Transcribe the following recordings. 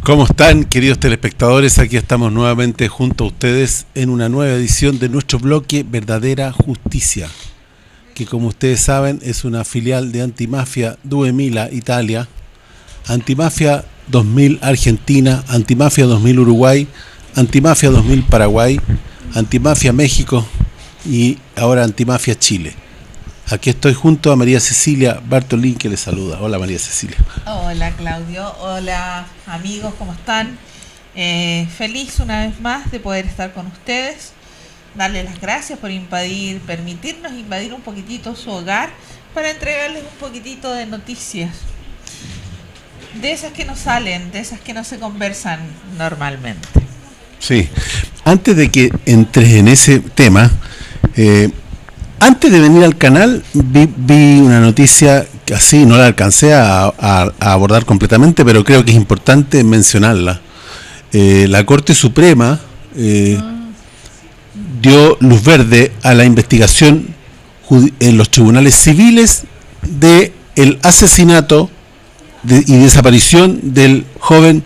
¿Cómo están, queridos telespectadores? Aquí estamos nuevamente junto a ustedes en una nueva edición de nuestro bloque Verdadera Justicia, que como ustedes saben es una filial de Antimafia 2000 Italia, Antimafia 2000 Argentina, Antimafia 2000 Uruguay, Antimafia 2000 Paraguay, Antimafia México y ahora Antimafia Chile. Aquí estoy junto a María Cecilia Bartolín, que les saluda. Hola, María Cecilia. Hola, Claudio. Hola, amigos, ¿cómo están? Feliz una vez más de poder estar con ustedes. Darles las gracias por permitirnos invadir un poquitito su hogar para entregarles un poquitito de noticias. De esas que no salen, de esas que no se conversan normalmente. Sí. Antes de que entres en ese tema, antes de venir al canal vi una noticia que así no la alcancé a abordar completamente, pero creo que es importante mencionarla. La Corte Suprema dio luz verde a la investigación en los tribunales civiles de el asesinato y desaparición del joven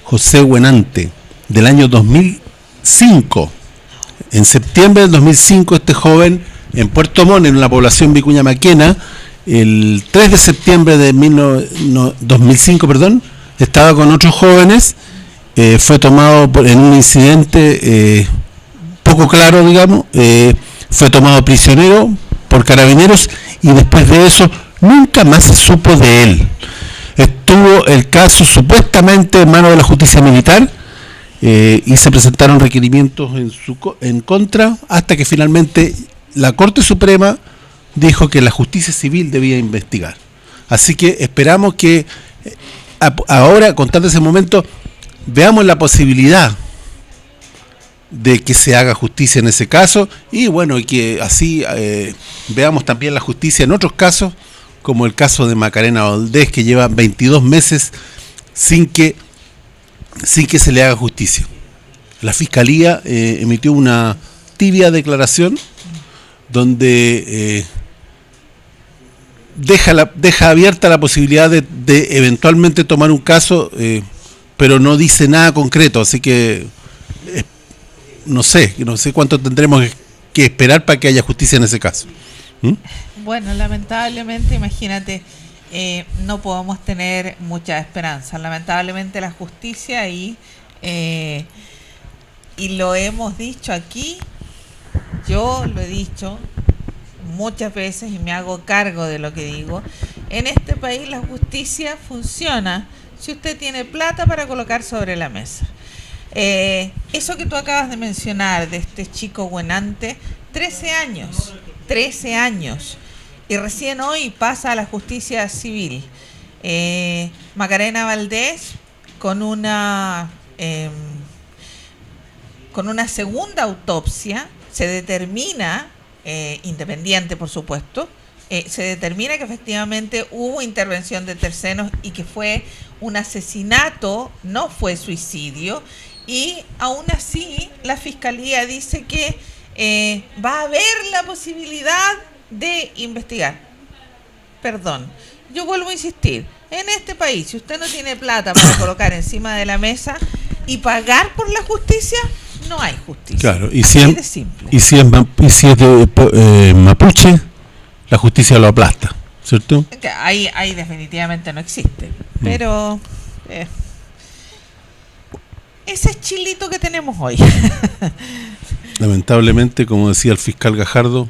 José Buenante del año 2005. En septiembre del 2005 este joven en Puerto Montt, en la población Vicuña Maquena, el 3 de septiembre de 2005, estaba con otros jóvenes, fue tomado en un incidente poco claro, digamos, fue tomado prisionero por carabineros y después de eso nunca más se supo de él. Estuvo el caso supuestamente en manos de la justicia militar y se presentaron requerimientos en contra hasta que finalmente la Corte Suprema dijo que la justicia civil debía investigar. Así que esperamos que ahora, contando ese momento, veamos la posibilidad de que se haga justicia en ese caso y bueno, y que así veamos también la justicia en otros casos, como el caso de Macarena Valdés, que lleva 22 meses sin que se le haga justicia. La Fiscalía emitió una tibia declaración donde deja abierta la posibilidad de eventualmente tomar un caso, pero no dice nada concreto, así que no sé cuánto tendremos que esperar para que haya justicia en ese caso. Bueno, lamentablemente, imagínate, no podemos tener mucha esperanza. Lamentablemente la justicia y lo hemos dicho aquí, yo lo he dicho muchas veces y me hago cargo de lo que digo. En este país la justicia funciona si usted tiene plata para colocar sobre la mesa. Eso que tú acabas de mencionar de este chico Buenante, 13 años, y recién hoy pasa a la justicia civil. Macarena Valdés con una segunda autopsia se determina, independiente por supuesto, se determina que efectivamente hubo intervención de terceros y que fue un asesinato, no fue suicidio, y aún así la Fiscalía dice que va a haber la posibilidad de investigar. Perdón, yo vuelvo a insistir, en este país, si usted no tiene plata para colocar encima de la mesa y pagar por la justicia, no hay justicia. Claro, y si es de mapuche, la justicia lo aplasta, ¿cierto? Ahí definitivamente no existe, pero ese es chilito que tenemos hoy. Lamentablemente, como decía el fiscal Gajardo,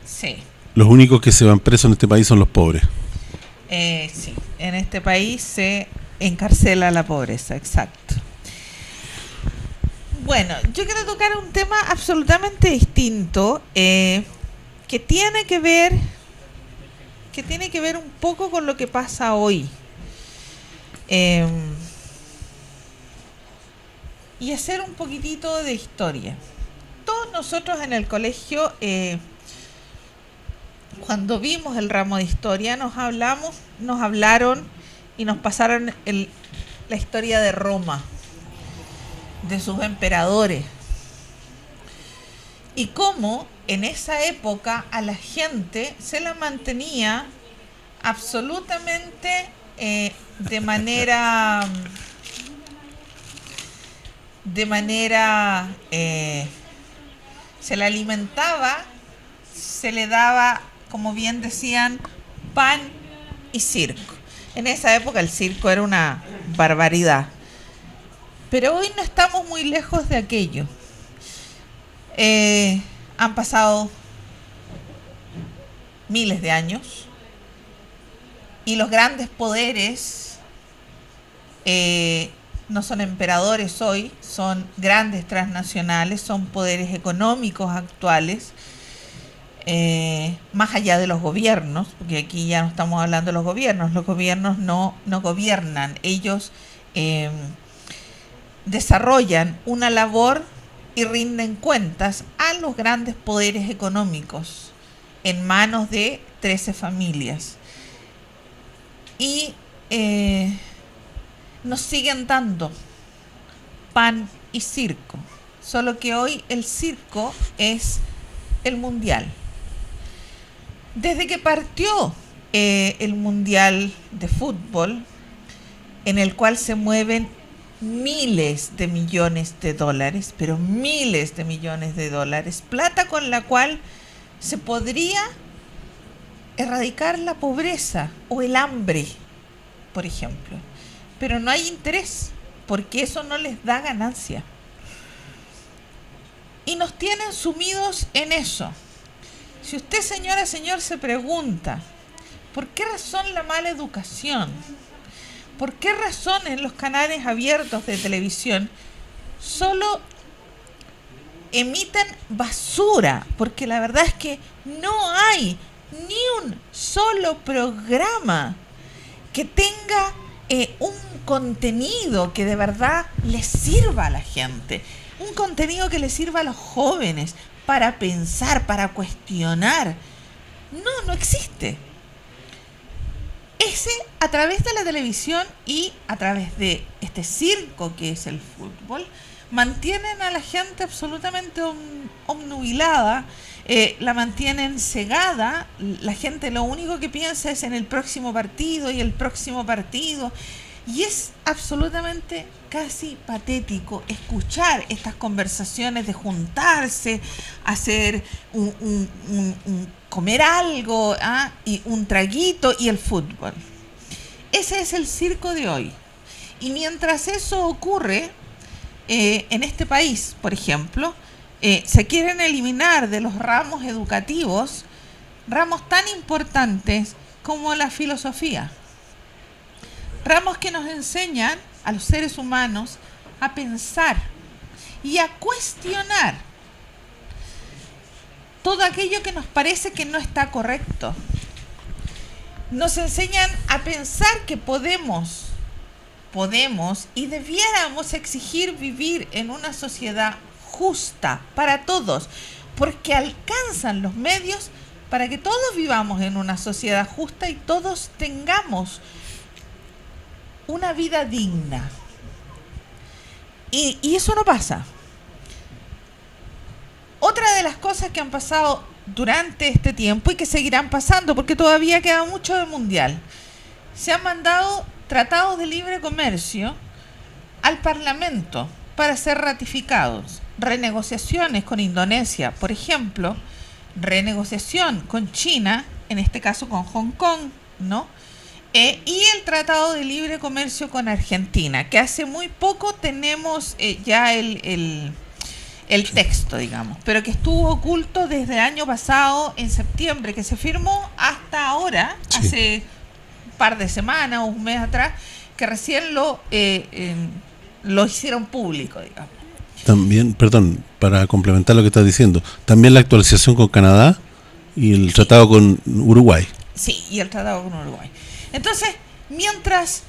sí, los únicos que se van presos en este país son los pobres. Sí, en este país se encarcela la pobreza, exacto. Bueno, yo quiero tocar un tema absolutamente distinto, que tiene que ver un poco con lo que pasa hoy. Y hacer un poquitito de historia. Todos nosotros en el colegio, cuando vimos el ramo de historia, nos hablaron y nos pasaron la historia de Roma, de sus emperadores. y cómo en esa época a la gente se la mantenía absolutamente de manera se la alimentaba, se le daba, como bien decían, pan y circo. En esa época el circo era una barbaridad. Pero hoy no estamos muy lejos de aquello. Han pasado miles de años y los grandes poderes no son emperadores hoy, son grandes transnacionales, son poderes económicos actuales, más allá de los gobiernos, porque aquí ya no estamos hablando de los gobiernos no gobiernan, ellos desarrollan una labor y rinden cuentas a los grandes poderes económicos en manos de 13 familias. Y nos siguen dando pan y circo, solo que hoy el circo es el mundial. Desde que partió el mundial de fútbol, en el cual se mueven miles de millones de dólares, pero miles de millones de dólares, plata con la cual se podría erradicar la pobreza o el hambre, por ejemplo. Pero no hay interés, porque eso no les da ganancia. Y nos tienen sumidos en eso. Si usted, señora, señor, se pregunta, ¿por qué razón la mala educación? ¿Por qué razón en los canales abiertos de televisión solo emiten basura? Porque la verdad es que no hay ni un solo programa que tenga un contenido que de verdad le sirva a la gente, un contenido que le sirva a los jóvenes para pensar, para cuestionar. No existe. Ese, a través de la televisión y a través de este circo que es el fútbol, mantienen a la gente absolutamente obnubilada, la mantienen cegada. La gente lo único que piensa es en el próximo partido y el próximo partido. Y es absolutamente casi patético escuchar estas conversaciones de juntarse, hacer comer algo, y un traguito y el fútbol. Ese es el circo de hoy. Y mientras eso ocurre, en este país, por ejemplo, se quieren eliminar de los ramos educativos ramos tan importantes como la filosofía. Ramos que nos enseñan a los seres humanos a pensar y a cuestionar todo aquello que nos parece que no está correcto. Nos enseñan a pensar que podemos y debiéramos exigir vivir en una sociedad justa para todos, porque alcanzan los medios para que todos vivamos en una sociedad justa y todos tengamos una vida digna. Y eso no pasa. Otra de las cosas que han pasado durante este tiempo y que seguirán pasando, porque todavía queda mucho del mundial, se han mandado tratados de libre comercio al Parlamento para ser ratificados. Renegociaciones con Indonesia, por ejemplo, renegociación con China, en este caso con Hong Kong, ¿no? Y el Tratado de Libre Comercio con Argentina, que hace muy poco tenemos ya el texto, digamos, pero que estuvo oculto desde el año pasado, en septiembre, que se firmó, hasta ahora, sí, hace un par de semanas o un mes atrás, que recién lo hicieron público, digamos. También, perdón, para complementar lo que estás diciendo, también la actualización con Canadá y el tratado con Uruguay. Sí, y el tratado con Uruguay. Entonces, mientras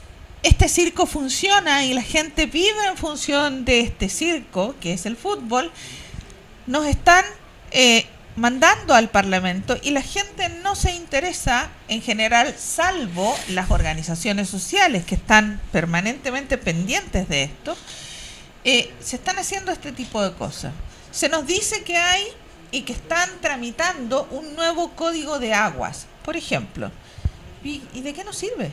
este circo funciona y la gente vive en función de este circo, que es el fútbol, nos están mandando al Parlamento y la gente no se interesa en general, salvo las organizaciones sociales que están permanentemente pendientes de esto. Se están haciendo este tipo de cosas. Se nos dice que hay y que están tramitando un nuevo código de aguas, por ejemplo. ¿Y de qué nos sirve?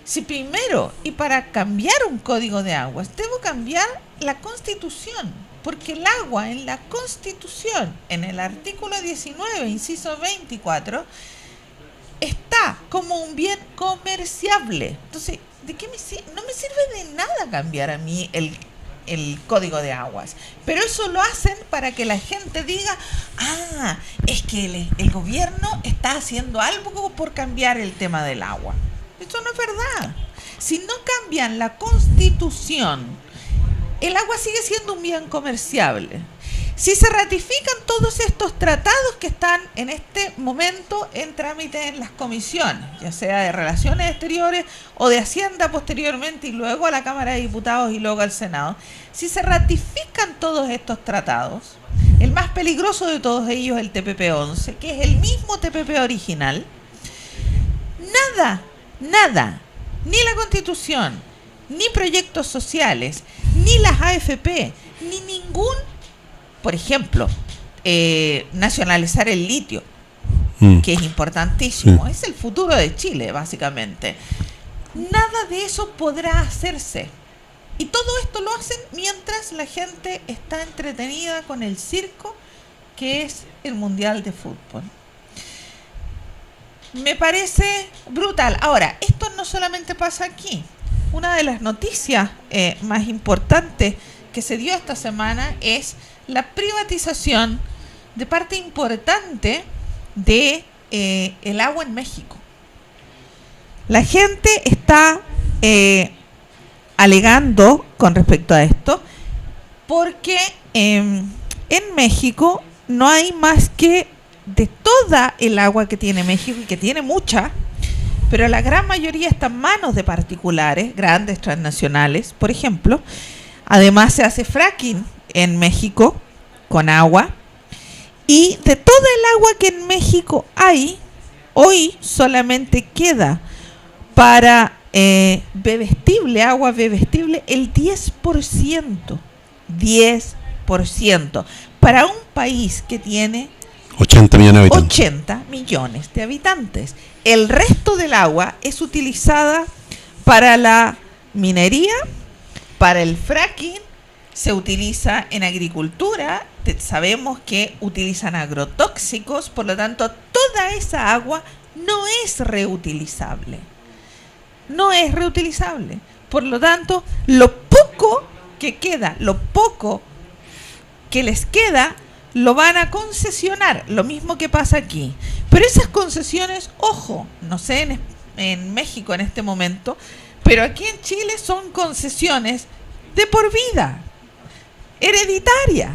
Si primero, y para cambiar un código de aguas, debo cambiar la Constitución, porque el agua en la Constitución, en el artículo 19, inciso 24, está como un bien comerciable. Entonces, ¿de qué me sirve? No me sirve de nada cambiar a mí el código de aguas. Pero eso lo hacen para que la gente diga, es que el gobierno está haciendo algo por cambiar el tema del agua. Eso no es verdad. Si no cambian la Constitución, el agua sigue siendo un bien comerciable. Si se ratifican todos estos tratados que están en este momento en trámite en las comisiones, ya sea de Relaciones Exteriores o de Hacienda posteriormente y luego a la Cámara de Diputados y luego al Senado, si se ratifican todos estos tratados, el más peligroso de todos ellos es el TPP-11, que es el mismo TPP original, nada, ni la Constitución, ni proyectos sociales, ni las AFP, ni ningún, por ejemplo, nacionalizar el litio, que es importantísimo, es el futuro de Chile, básicamente. Nada de eso podrá hacerse. Y todo esto lo hacen mientras la gente está entretenida con el circo que es el Mundial de Fútbol. Me parece brutal. Ahora, esto no solamente pasa aquí. Una de las noticias más importantes que se dio esta semana es la privatización de parte importante de el agua en México. La gente está alegando con respecto a esto porque en México no hay más que de toda el agua que tiene México, y que tiene mucha, pero la gran mayoría está en manos de particulares, grandes transnacionales, por ejemplo. Además se hace fracking en México con agua, y de toda el agua que en México hay, hoy solamente queda para bebestible, agua bebestible, el 10%. 10%. Para un país que tiene 80 millones de habitantes. 80 millones de habitantes. El resto del agua es utilizada para la minería, para el fracking, se utiliza en agricultura, sabemos que utilizan agrotóxicos, por lo tanto, toda esa agua no es reutilizable. No es reutilizable. Por lo tanto, lo poco que queda, lo poco que les queda, lo van a concesionar, lo mismo que pasa aquí. Pero esas concesiones, ojo, no sé en México en este momento, pero aquí en Chile son concesiones de por vida, hereditarias.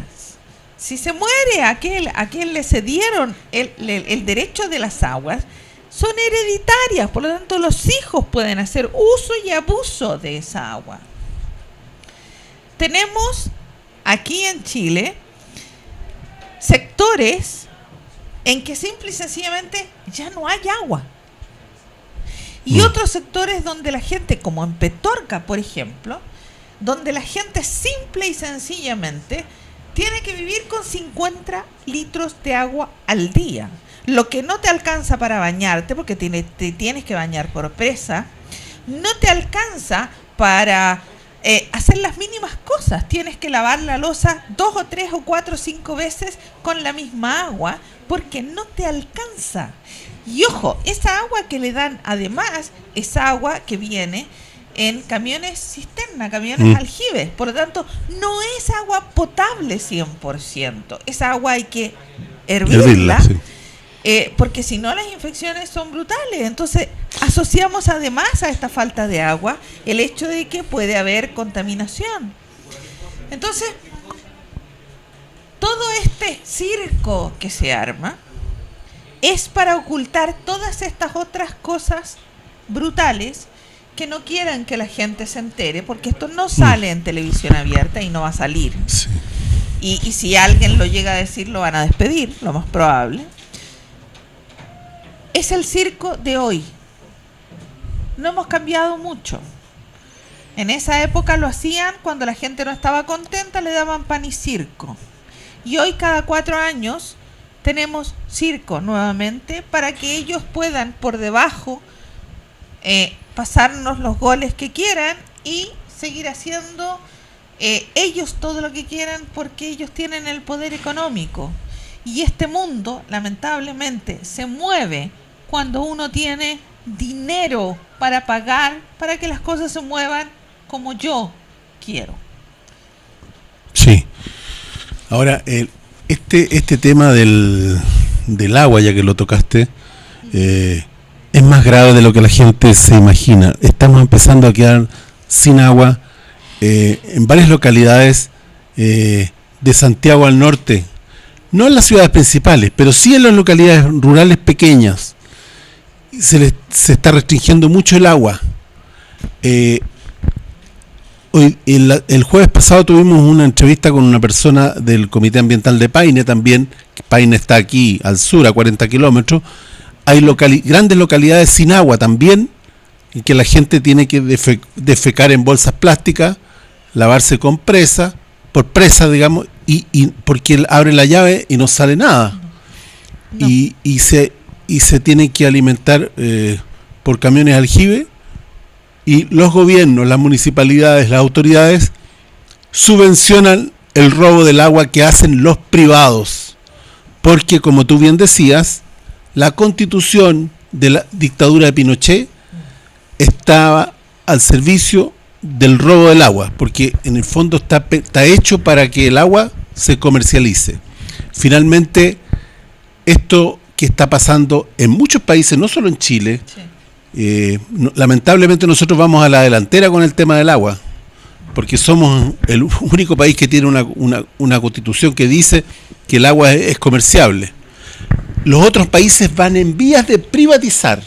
Si se muere a quien le cedieron el derecho de las aguas, son hereditarias, por lo tanto los hijos pueden hacer uso y abuso de esa agua. Tenemos aquí en Chile sectores en que simple y sencillamente ya no hay agua. Y otros sectores donde la gente, como en Petorca, por ejemplo, donde la gente simple y sencillamente tiene que vivir con 50 litros de agua al día. Lo que no te alcanza para bañarte, porque te tienes que bañar por presa, no te alcanza para hacer las mínimas cosas. Tienes que lavar la loza 2 o 3 o 4 o 5 veces con la misma agua, porque no te alcanza. Y ojo, esa agua que le dan además es agua que viene en camiones cisterna, camiones aljibes. Por lo tanto, no es agua potable 100%. Esa agua hay que hervirla. Sí. Porque si no las infecciones son brutales. Entonces asociamos además a esta falta de agua el hecho de que puede haber contaminación. Entonces todo este circo que se arma es para ocultar todas estas otras cosas brutales que no quieran que la gente se entere, porque esto no sale en televisión abierta y no va a salir. Sí. Y si alguien lo llega a decir, lo van a despedir, lo más probable. Es el circo de hoy. No hemos cambiado mucho. En esa época lo hacían cuando la gente no estaba contenta, le daban pan y circo. Y hoy cada 4 años tenemos circo nuevamente para que ellos puedan por debajo pasarnos los goles que quieran y seguir haciendo ellos todo lo que quieran porque ellos tienen el poder económico. Y este mundo, lamentablemente, se mueve cuando uno tiene dinero para pagar para que las cosas se muevan como yo quiero. Sí. Ahora, este tema del agua, ya que lo tocaste, es más grave de lo que la gente se imagina. Estamos empezando a quedar sin agua en varias localidades de Santiago al norte, no en las ciudades principales, pero sí en las localidades rurales pequeñas. Se está restringiendo mucho el agua. Hoy, el jueves pasado tuvimos una entrevista con una persona del Comité Ambiental de Paine también. Paine está aquí al sur, a 40 kilómetros. Hay grandes localidades sin agua también, y que la gente tiene que defecar en bolsas plásticas, lavarse con presa, digamos, y porque abre la llave y no sale nada. No. Y se tiene que alimentar por camiones aljibe, y los gobiernos, las municipalidades, las autoridades subvencionan el robo del agua que hacen los privados, porque como tú bien decías, la constitución de la dictadura de Pinochet estaba al servicio del robo del agua, porque en el fondo está hecho para que el agua se comercialice. Finalmente, esto que está pasando en muchos países, no solo en Chile, lamentablemente nosotros vamos a la delantera con el tema del agua, porque somos el único país que tiene una constitución que dice que el agua es comerciable. Los otros países van en vías de privatizar,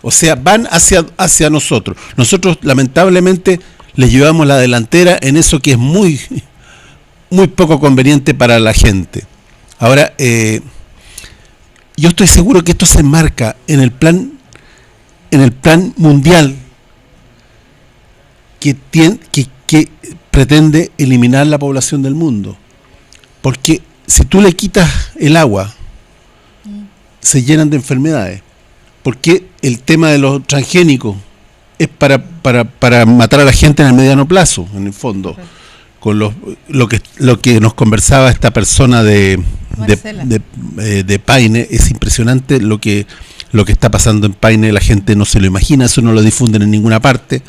o sea, van hacia nosotros. Nosotros lamentablemente les llevamos la delantera en eso que es muy, muy poco conveniente para la gente. Ahora, yo estoy seguro que esto se enmarca en el plan mundial que pretende eliminar la población del mundo. Porque si tú le quitas el agua, se llenan de enfermedades. Porque el tema de los transgénicos es para matar a la gente en el mediano plazo, en el fondo. Con lo que nos conversaba esta persona de Paine, es impresionante lo que está pasando en Paine. La gente no se lo imagina, eso no lo difunden en ninguna parte.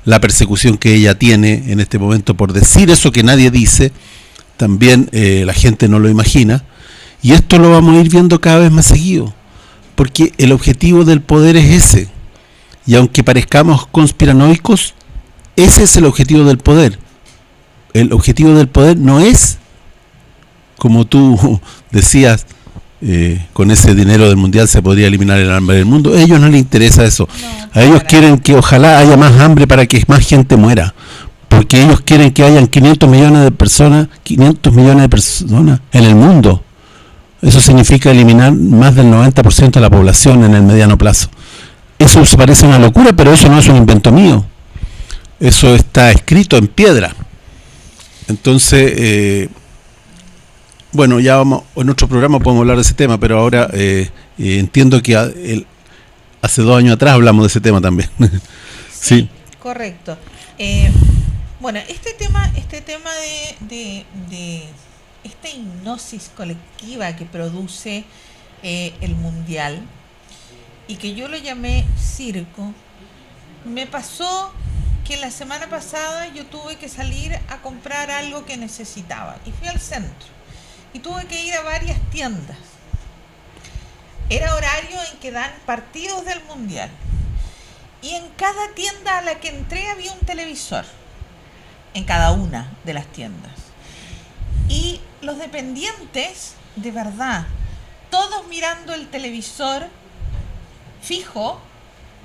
La persecución que ella tiene en este momento por decir eso que nadie dice, también la gente no lo imagina. Y esto lo vamos a ir viendo cada vez más seguido, porque el objetivo del poder es ese. Y aunque parezcamos conspiranoicos, ese es el objetivo del poder. El objetivo del poder no es, como tú decías, con ese dinero del mundial se podría eliminar el hambre del mundo. A ellos no les interesa eso. A ellos quieren que ojalá haya más hambre para que más gente muera. Porque ellos quieren que hayan 500 millones de personas en el mundo. Eso significa eliminar más del 90% de la población en el mediano plazo. Eso se parece una locura, pero eso no es un invento mío. Eso está escrito en piedra. Entonces, bueno, ya vamos, en otro programa podemos hablar de ese tema, pero ahora entiendo que hace 2 años atrás hablamos de ese tema también. Sí, correcto. Bueno, este tema de esta hipnosis colectiva que produce el mundial, y que yo lo llamé circo, me pasó que la semana pasada yo tuve que salir a comprar algo que necesitaba y fui al centro y tuve que ir a varias tiendas. Era horario en que dan partidos del mundial y en cada tienda a la que entré había un televisor, en cada una de las tiendas, y los dependientes, de verdad, todos mirando el televisor fijo,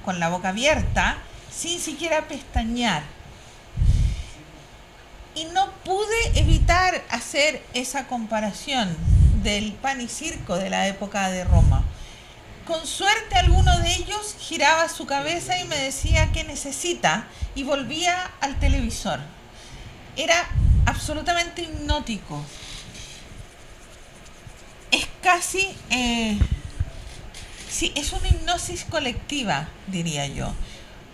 con la boca abierta, sin siquiera pestañear. Y no pude evitar hacer esa comparación del pan y circo de la época de Roma. Con suerte alguno de ellos giraba su cabeza y me decía qué necesita y volvía al televisor. Era absolutamente hipnótico. casi, sí, es una hipnosis colectiva, diría yo.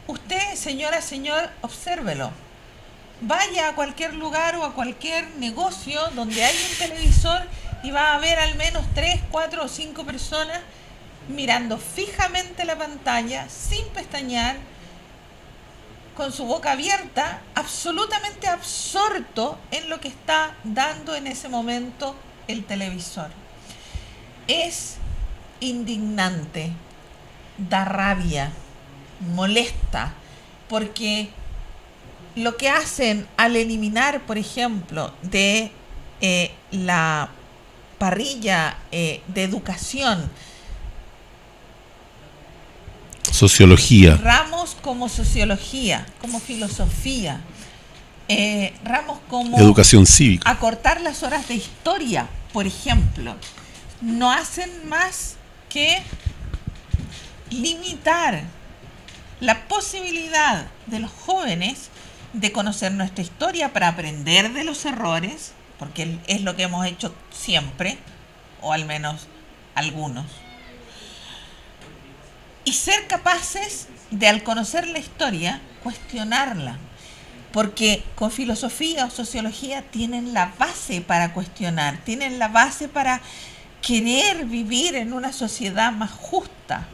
Usted, señora, señor, obsérvelo. Vaya a cualquier lugar o a cualquier negocio donde hay un televisor y va a ver al menos 3, 4 o 5 personas mirando fijamente la pantalla, sin pestañear, con su boca abierta, absolutamente absorto en lo que está dando en ese momento el televisor. Es indignante, da rabia, molesta, porque lo que hacen al eliminar, por ejemplo, de la parrilla de educación sociología, ramos como sociología, como filosofía, ramos como educación cívica, acortar las horas de historia, por ejemplo, no hacen más que limitar la posibilidad de los jóvenes de conocer nuestra historia para aprender de los errores, porque es lo que hemos hecho siempre, o al menos algunos, y ser capaces de, al conocer la historia, cuestionarla, porque con filosofía o sociología tienen la base para cuestionar, tienen la base para querer vivir en una sociedad más justa.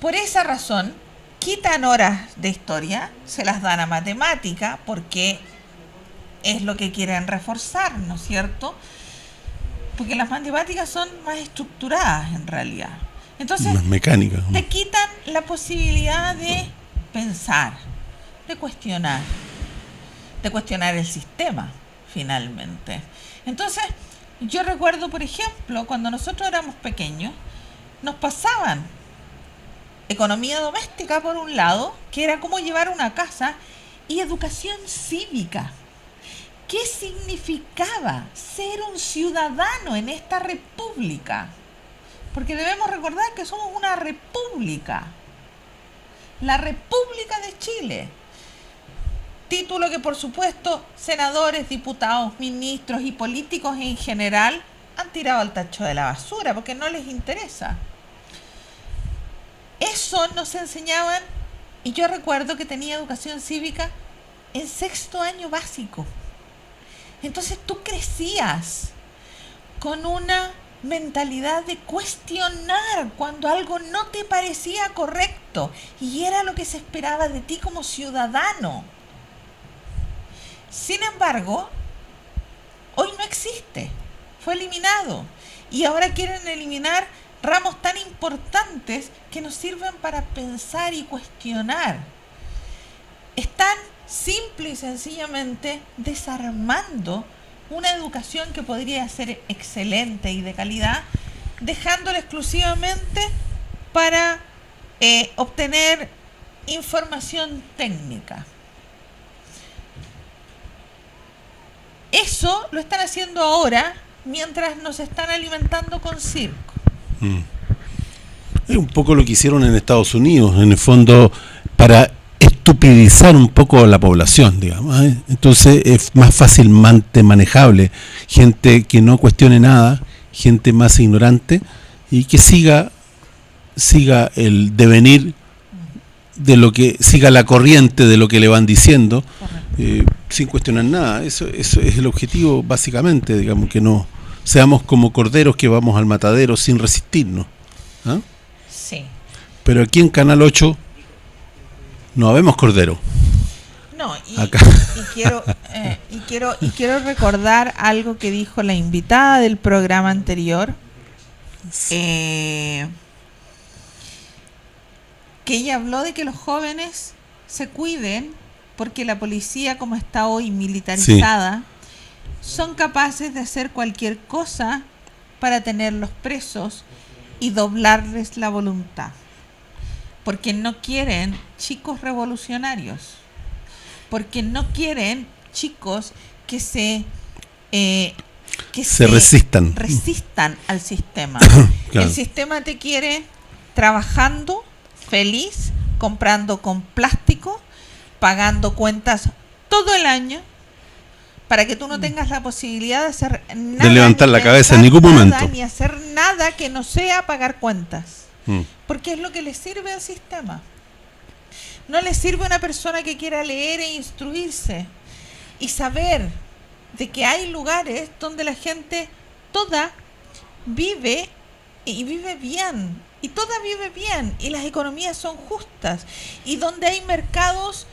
Por esa razón, quitan horas de historia, se las dan a matemática, porque es lo que quieren reforzar, ¿no es cierto? Porque las matemáticas son más estructuradas en realidad. Entonces, más mecánica. Te quitan la posibilidad de pensar, de cuestionar el sistema, finalmente. Entonces, yo recuerdo, por ejemplo, cuando nosotros éramos pequeños, nos pasaban economía doméstica por un lado, que era cómo llevar una casa, y educación cívica. ¿Qué significaba ser un ciudadano en esta república? Porque debemos recordar que somos una república, la República de Chile. Título que, por supuesto, senadores, diputados, ministros y políticos en general han tirado al tacho de la basura porque no les interesa. Eso nos enseñaban, y yo recuerdo que tenía educación cívica en 6º año básico. Entonces tú crecías con una mentalidad de cuestionar cuando algo no te parecía correcto y era lo que se esperaba de ti como ciudadano. Sin embargo, hoy no existe, fue eliminado, y ahora quieren eliminar ramos tan importantes que nos sirven para pensar y cuestionar. Están simple y sencillamente desarmando una educación que podría ser excelente y de calidad, dejándola exclusivamente para obtener información técnica. Eso lo están haciendo ahora mientras nos están alimentando con circo. Es un poco lo que hicieron en Estados Unidos, en el fondo, para estupidizar un poco a la población, digamos, ¿eh? Entonces es más fácilmente manejable, gente que no cuestione nada, gente más ignorante, y que siga el devenir de lo que, siga la corriente de lo que le van diciendo, sin cuestionar nada. Eso es el objetivo, básicamente, digamos, que no seamos como corderos que vamos al matadero sin resistirnos, ¿eh? Sí. Pero aquí en Canal 8 no habemos cordero. No, quiero recordar algo que dijo la invitada del programa anterior, que ella habló de que los jóvenes se cuiden porque la policía, como está hoy militarizada, son capaces de hacer cualquier cosa para tenerlos presos y doblarles la voluntad, porque no quieren chicos revolucionarios, porque no quieren chicos que se resistan al sistema. Claro. El sistema te quiere trabajando, feliz, comprando con plástico, pagando cuentas todo el año, para que tú no tengas la posibilidad de hacer nada, de levantar la cabeza en ningún nada, momento, ni hacer nada que no sea pagar cuentas, porque es lo que le sirve al sistema. No le sirve a una persona que quiera leer e instruirse y saber de que hay lugares donde la gente toda vive y vive bien, y toda vive bien, y las economías son justas, y donde hay mercados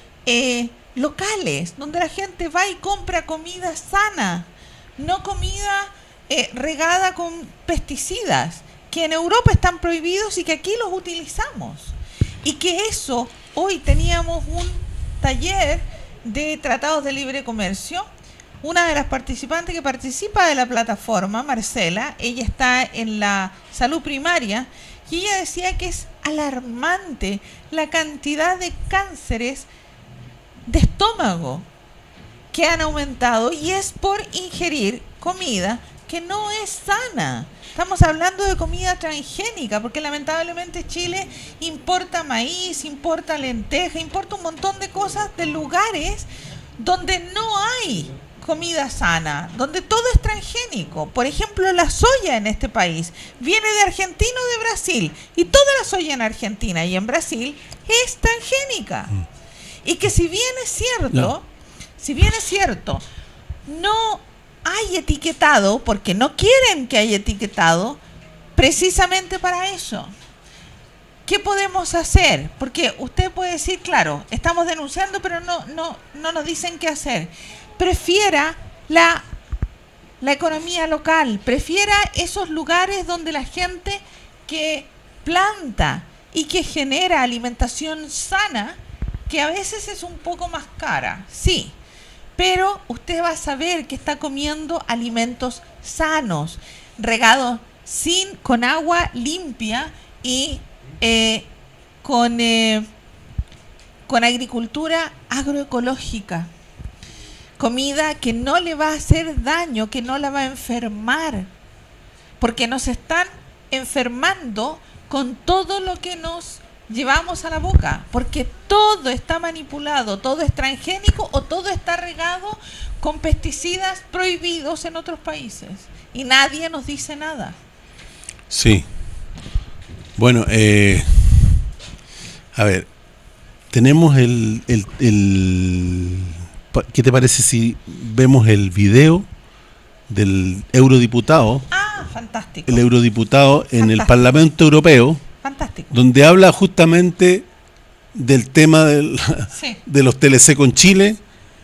locales, donde la gente va y compra comida sana, no comida regada con pesticidas, que en Europa están prohibidos y que aquí los utilizamos. Y que eso, hoy teníamos un taller de tratados de libre comercio. Una de las participantes que participa de la plataforma, Marcela, ella está en la salud primaria, y ella decía que es alarmante la cantidad de cánceres de estómago que han aumentado, y es por ingerir comida que no es sana. Estamos hablando de comida transgénica, porque lamentablemente Chile importa maíz, importa lenteja, importa un montón de cosas de lugares donde no hay comida sana, donde todo es transgénico. Por ejemplo, la soya en este país viene de Argentina o de Brasil, y toda la soya en Argentina y en Brasil es transgénica. Y que si bien es cierto, no hay etiquetado, porque no quieren que haya etiquetado, precisamente para eso. ¿Qué podemos hacer? Porque usted puede decir, claro, estamos denunciando, pero no nos dicen qué hacer. Prefiera la economía local, prefiera esos lugares donde la gente que planta y que genera alimentación sana, que a veces es un poco más cara, sí, pero usted va a saber que está comiendo alimentos sanos, regados con agua limpia y con agricultura agroecológica. Comida que no le va a hacer daño, que no la va a enfermar, porque nos están enfermando con todo lo que nos llevamos a la boca, porque todo está manipulado, todo es transgénico o todo está regado con pesticidas prohibidos en otros países, y nadie nos dice nada. Sí. Bueno, a ver, tenemos ¿qué te parece si vemos el video del eurodiputado? Fantástico. El eurodiputado en el Parlamento Europeo, fantástico, donde habla justamente del tema de los TLC con Chile,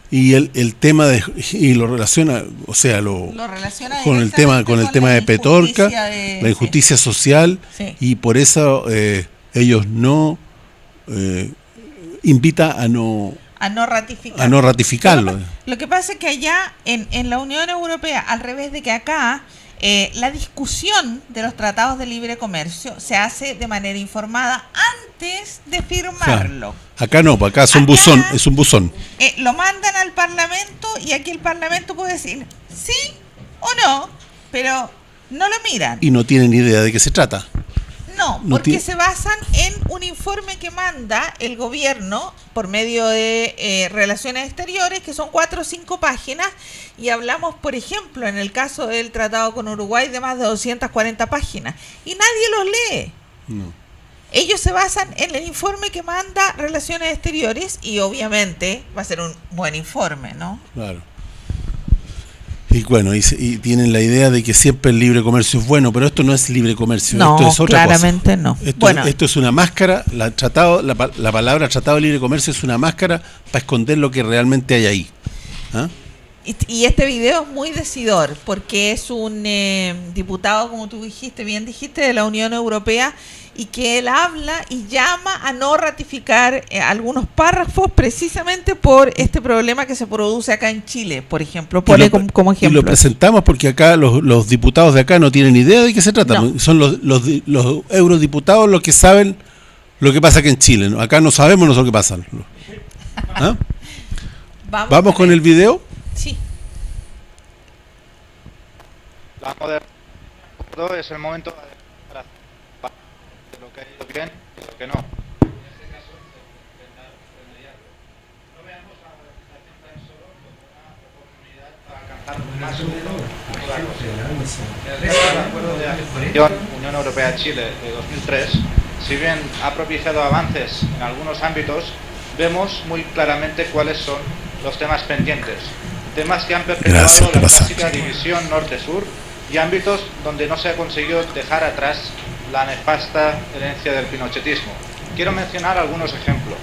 y el tema y lo relaciona, o sea, lo relaciona con el tema de Petorca, la injusticia social, y por eso ellos no invita a no ratificarlo. Lo que pasa es que allá en la Unión Europea, al revés de que acá, la discusión de los tratados de libre comercio se hace de manera informada antes de firmarlo. Claro. Acá no, acá es un buzón. Lo mandan al Parlamento, y aquí el Parlamento puede decir sí o no, pero no lo miran. Y no tienen idea de qué se trata. No, porque se basan en un informe que manda el gobierno por medio de Relaciones Exteriores, que son 4 o 5 páginas, y hablamos, por ejemplo, en el caso del tratado con Uruguay, de más de 240 páginas, y nadie los lee. No. Ellos se basan en el informe que manda Relaciones Exteriores, y obviamente va a ser un buen informe, ¿no? Claro. Y bueno, y tienen la idea de que siempre el libre comercio es bueno, pero esto no es libre comercio, no, esto es otra claramente cosa. No. Esto es una máscara. La palabra tratado de libre comercio es una máscara para esconder lo que realmente hay ahí. ¿Ah? Y este video es muy decidor, porque es un diputado, como tú bien dijiste, de la Unión Europea, y que él habla y llama a no ratificar algunos párrafos precisamente por este problema que se produce acá en Chile, por ejemplo. Pone como ejemplo. Y lo presentamos porque acá los diputados de acá no tienen idea de qué se trata. No. Son los eurodiputados los que saben lo que pasa acá en Chile, ¿no? Acá no sabemos nosotros qué pasa. ¿Ah? ¿Vamos con el video? Sí. Es el momento para lo que ha ido bien y lo que no. No veamos a la legislación tan solo como una oportunidad más o menos toda cosa. En el caso del acuerdo de asociación Unión Europea-Chile de 2003, si bien ha propiciado avances en algunos ámbitos, vemos muy claramente cuáles son los temas pendientes. Temas que han perpetuado la clásica división norte-sur y ámbitos donde no se ha conseguido dejar atrás la nefasta herencia del pinochetismo. Quiero mencionar algunos ejemplos.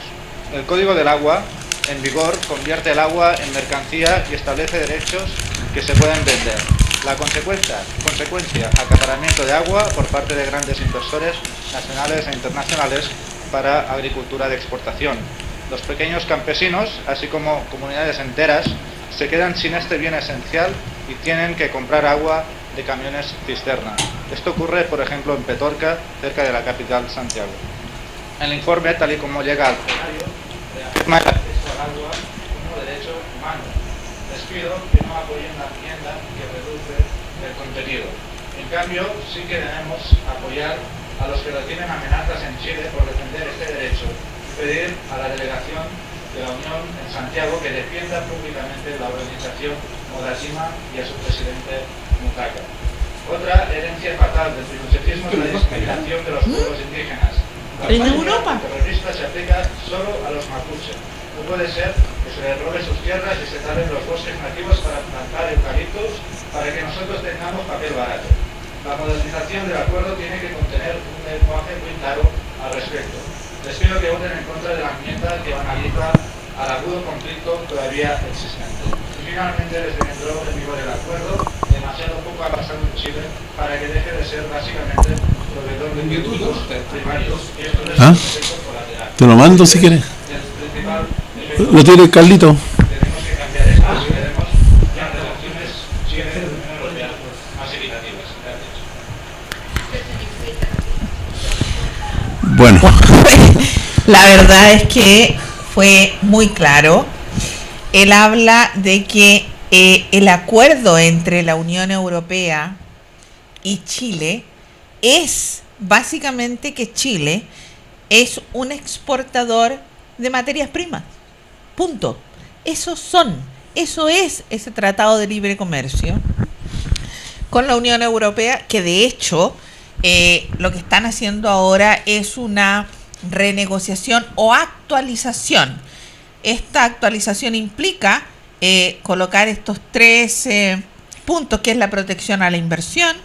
El Código del Agua, en vigor, convierte el agua en mercancía y establece derechos que se pueden vender. La consecuencia, acaparamiento de agua por parte de grandes inversores nacionales e internacionales para agricultura de exportación. Los pequeños campesinos, así como comunidades enteras, se quedan sin este bien esencial y tienen que comprar agua de camiones cisterna. Esto ocurre, por ejemplo, en Petorca, cerca de la capital, Santiago. El informe, tal y como llega al plenario, reafirma el acceso al agua como derecho humano. Les pido que no apoyen la enmienda que reduce el contenido. En cambio, sí que debemos apoyar a los que reciben amenazas en Chile por defender este derecho y pedir a la delegación de la Unión en Santiago que defienda públicamente la organización Modasima y a su presidente Mujica. Otra herencia fatal del pinochetismo es la discriminación de los pueblos indígenas. ¿En Europa? El terrorista se aplica solo a los mapuches. No puede ser que se les robe sus tierras y se talen los bosques nativos para plantar eucaliptos para que nosotros tengamos papel barato. La modernización del acuerdo tiene que contener un lenguaje muy claro al respecto. Les pido que voten en contra de la enmienda que banaliza al agudo conflicto todavía existente. Y finalmente, desde que entró en vigor el acuerdo, demasiado poco ha pasado en Chile para que deje de ser básicamente proveedor de productos primarios. Y esto es un efecto colateral. Te lo mando si quieres. Lo tiene Carlito. Tenemos que cambiar esto si queremos las relaciones Chile-Unión Europea más equitativas. Gracias. Bueno, La verdad es que fue muy claro. Él habla de que el acuerdo entre la Unión Europea y Chile es básicamente que Chile es un exportador de materias primas. Punto. Eso es ese tratado de libre comercio con la Unión Europea, que de hecho lo que están haciendo ahora es una renegociación o actualización. Esta actualización implica colocar estos tres puntos, que es la protección a la inversión,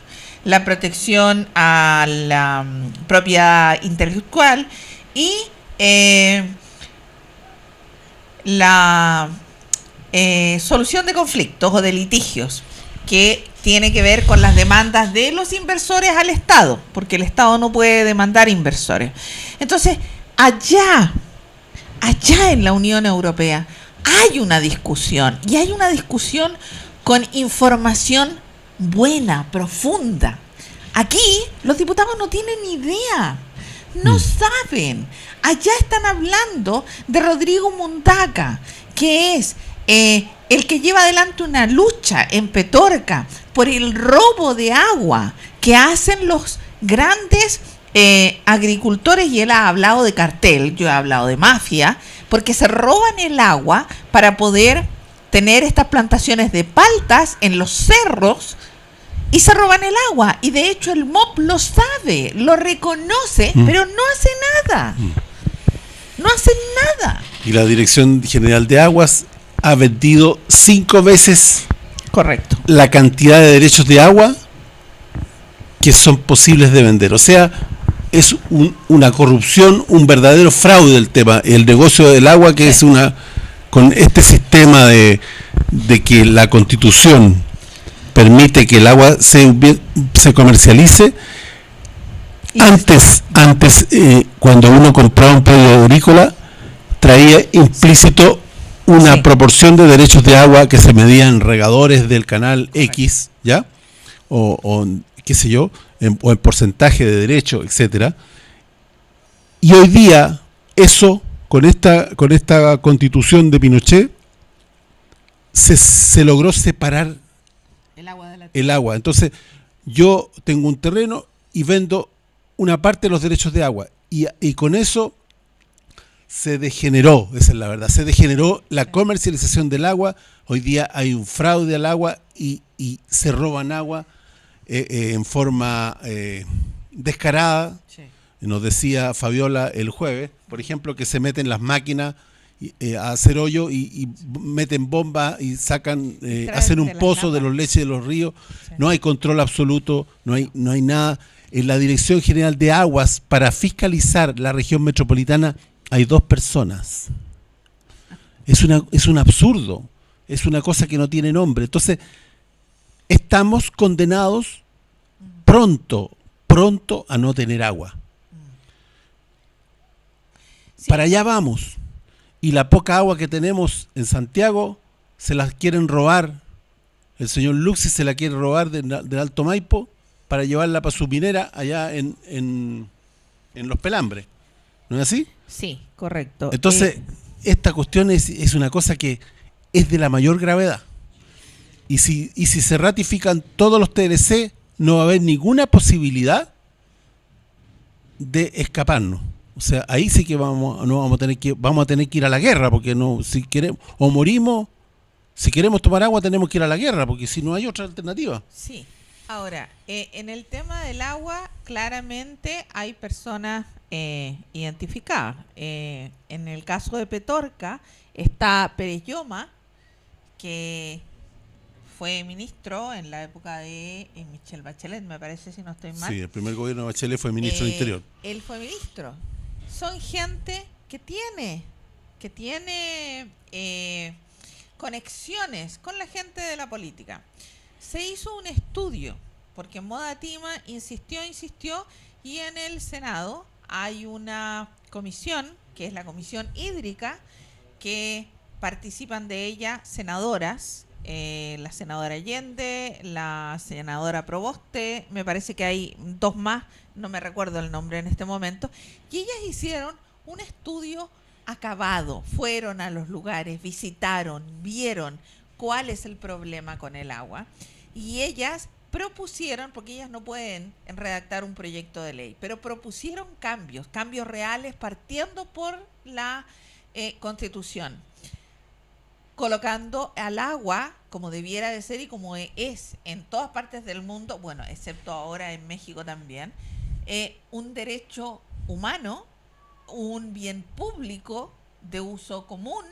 la protección a la propiedad intelectual y la solución de conflictos o de litigios, que tiene que ver con las demandas de los inversores al Estado, porque el Estado no puede demandar inversores. Entonces, allá en la Unión Europea hay una discusión, y hay una discusión con información buena, profunda. Aquí los diputados no tienen idea, no saben. Allá están hablando de Rodrigo Mundaca, que es el que lleva adelante una lucha en Petorca por el robo de agua que hacen los grandes agricultores, y él ha hablado de cartel, yo he hablado de mafia, porque se roban el agua para poder tener estas plantaciones de paltas en los cerros, y se roban el agua. Y de hecho el MOP lo sabe, lo reconoce, pero no hace nada. No hacen nada. Y la Dirección General de Aguas ha vendido 5 veces Correcto. la cantidad de derechos de agua que son posibles de vender. O sea, es una corrupción, un verdadero fraude el tema, el negocio del agua, que es con este sistema de que la Constitución permite que el agua se comercialice. Antes cuando uno compraba un predio agrícola, traía implícito una proporción de derechos de agua que se medía en regadores del canal X, ¿ya? O qué sé yo, o en porcentaje de derecho, etcétera. Y hoy día eso, con esta Constitución de Pinochet, se logró separar el agua. Entonces, yo tengo un terreno y vendo una parte de los derechos de agua, y con eso se degeneró, esa es la verdad, se degeneró la comercialización del agua. Hoy día hay un fraude al agua y se roban agua en forma descarada. Sí. Nos decía Fabiola el jueves, por ejemplo, que se meten las máquinas a hacer hoyo y meten bombas y sacan, hacen un pozo de los leches de los ríos. Sí. No hay control absoluto, no hay nada. En la Dirección General de Aguas, para fiscalizar la región metropolitana, hay 2 personas. Es un absurdo, es una cosa que no tiene nombre. Entonces, estamos condenados pronto a no tener agua. Sí. Para allá vamos. Y la poca agua que tenemos en Santiago se la quieren robar. El señor Luxi se la quiere robar del Alto Maipo para llevarla para su minera allá en Los Pelambres. ¿No es así? Sí, correcto. Entonces, esta cuestión es una cosa que es de la mayor gravedad. Y si se ratifican todos los TLC, no va a haber ninguna posibilidad de escaparnos. O sea, ahí sí que vamos a tener que ir a la guerra, porque no, si queremos, o morimos, si queremos tomar agua tenemos que ir a la guerra, porque si no hay otra alternativa. Sí. Ahora, en el tema del agua, claramente hay personas identificadas. En el caso de Petorca está Pérez Lloma, que fue ministro en la época de Michelle Bachelet, me parece, si no estoy mal. Sí, el primer gobierno de Bachelet fue ministro del Interior. Él fue ministro. Son gente que tiene conexiones con la gente de la política. Se hizo un estudio, porque Moda Tima insistió, y en el Senado hay una comisión, que es la Comisión Hídrica, que participan de ella senadoras, la senadora Allende, la senadora Proboste, me parece que hay 2 más, no me recuerdo el nombre en este momento, y ellas hicieron un estudio acabado, fueron a los lugares, visitaron, vieron cuál es el problema con el agua, y ellas propusieron, porque ellas no pueden redactar un proyecto de ley, pero propusieron cambios reales, partiendo por la Constitución, colocando al agua, como debiera de ser y como es en todas partes del mundo, bueno, excepto ahora en México también, un derecho humano, un bien público de uso común,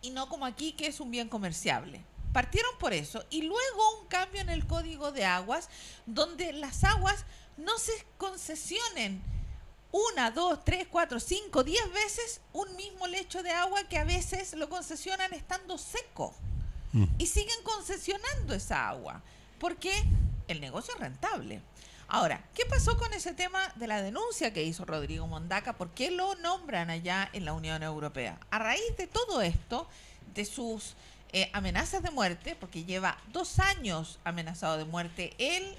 y no como aquí, que es un bien comerciable. Partieron por eso, y luego un cambio en el Código de Aguas, donde las aguas no se concesionen 1, 2, 3, 4, 5, 10 veces un mismo lecho de agua, que a veces lo concesionan estando seco, y siguen concesionando esa agua, porque el negocio es rentable. Ahora, ¿qué pasó con ese tema de la denuncia que hizo Rodrigo Mondaca? ¿Por qué lo nombran allá en la Unión Europea? A raíz de todo esto, de sus amenazas de muerte, porque lleva 2 años amenazado de muerte él,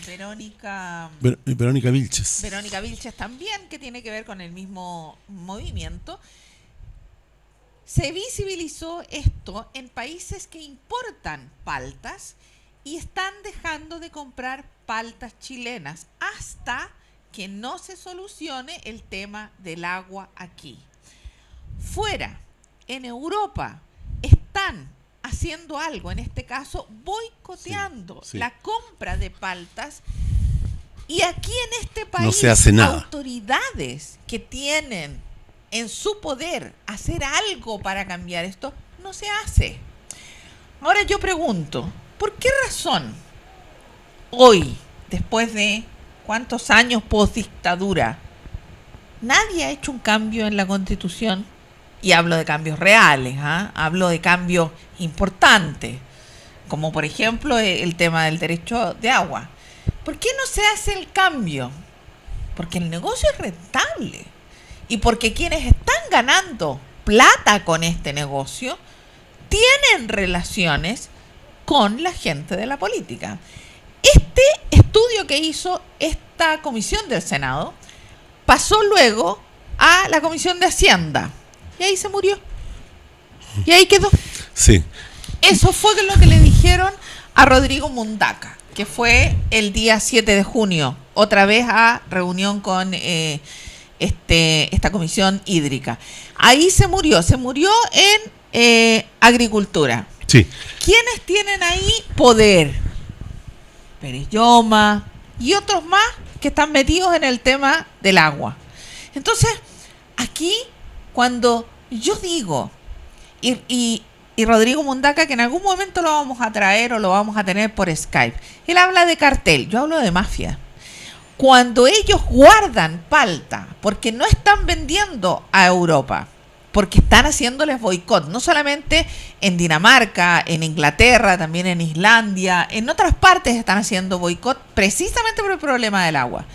Verónica Vilches. Verónica Vilches también, que tiene que ver con el mismo movimiento. Se visibilizó esto en países que importan paltas y están dejando de comprar paltas chilenas hasta que no se solucione el tema del agua aquí. Fuera, en Europa, están haciendo algo, en este caso boicoteando la compra de paltas, y aquí en este país no se hace nada. Autoridades que tienen en su poder hacer algo para cambiar esto, no se hace. Ahora yo pregunto, ¿por qué razón hoy, después de cuántos años post-dictadura, nadie ha hecho un cambio en la Constitución? Y hablo de cambios reales, hablo de cambios importantes, como por ejemplo el tema del derecho de agua. ¿Por qué no se hace el cambio? Porque el negocio es rentable y porque quienes están ganando plata con este negocio tienen relaciones con la gente de la política. Este estudio que hizo esta comisión del Senado pasó luego a la Comisión de Hacienda. Y ahí se murió. Y ahí quedó. Sí. Eso fue lo que le dijeron a Rodrigo Mondaca, que fue el día 7 de junio, otra vez a reunión con esta comisión hídrica. Ahí se murió en agricultura. Sí. ¿Quiénes tienen ahí poder? Pérez Lloma y otros más que están metidos en el tema del agua. Entonces, aquí, cuando yo digo, y Rodrigo Mundaca, que en algún momento lo vamos a traer o lo vamos a tener por Skype, él habla de cartel, yo hablo de mafia. Cuando ellos guardan palta, porque no están vendiendo a Europa, porque están haciéndoles boicot, no solamente en Dinamarca, en Inglaterra, también en Islandia, en otras partes están haciendo boicot precisamente por el problema del agua.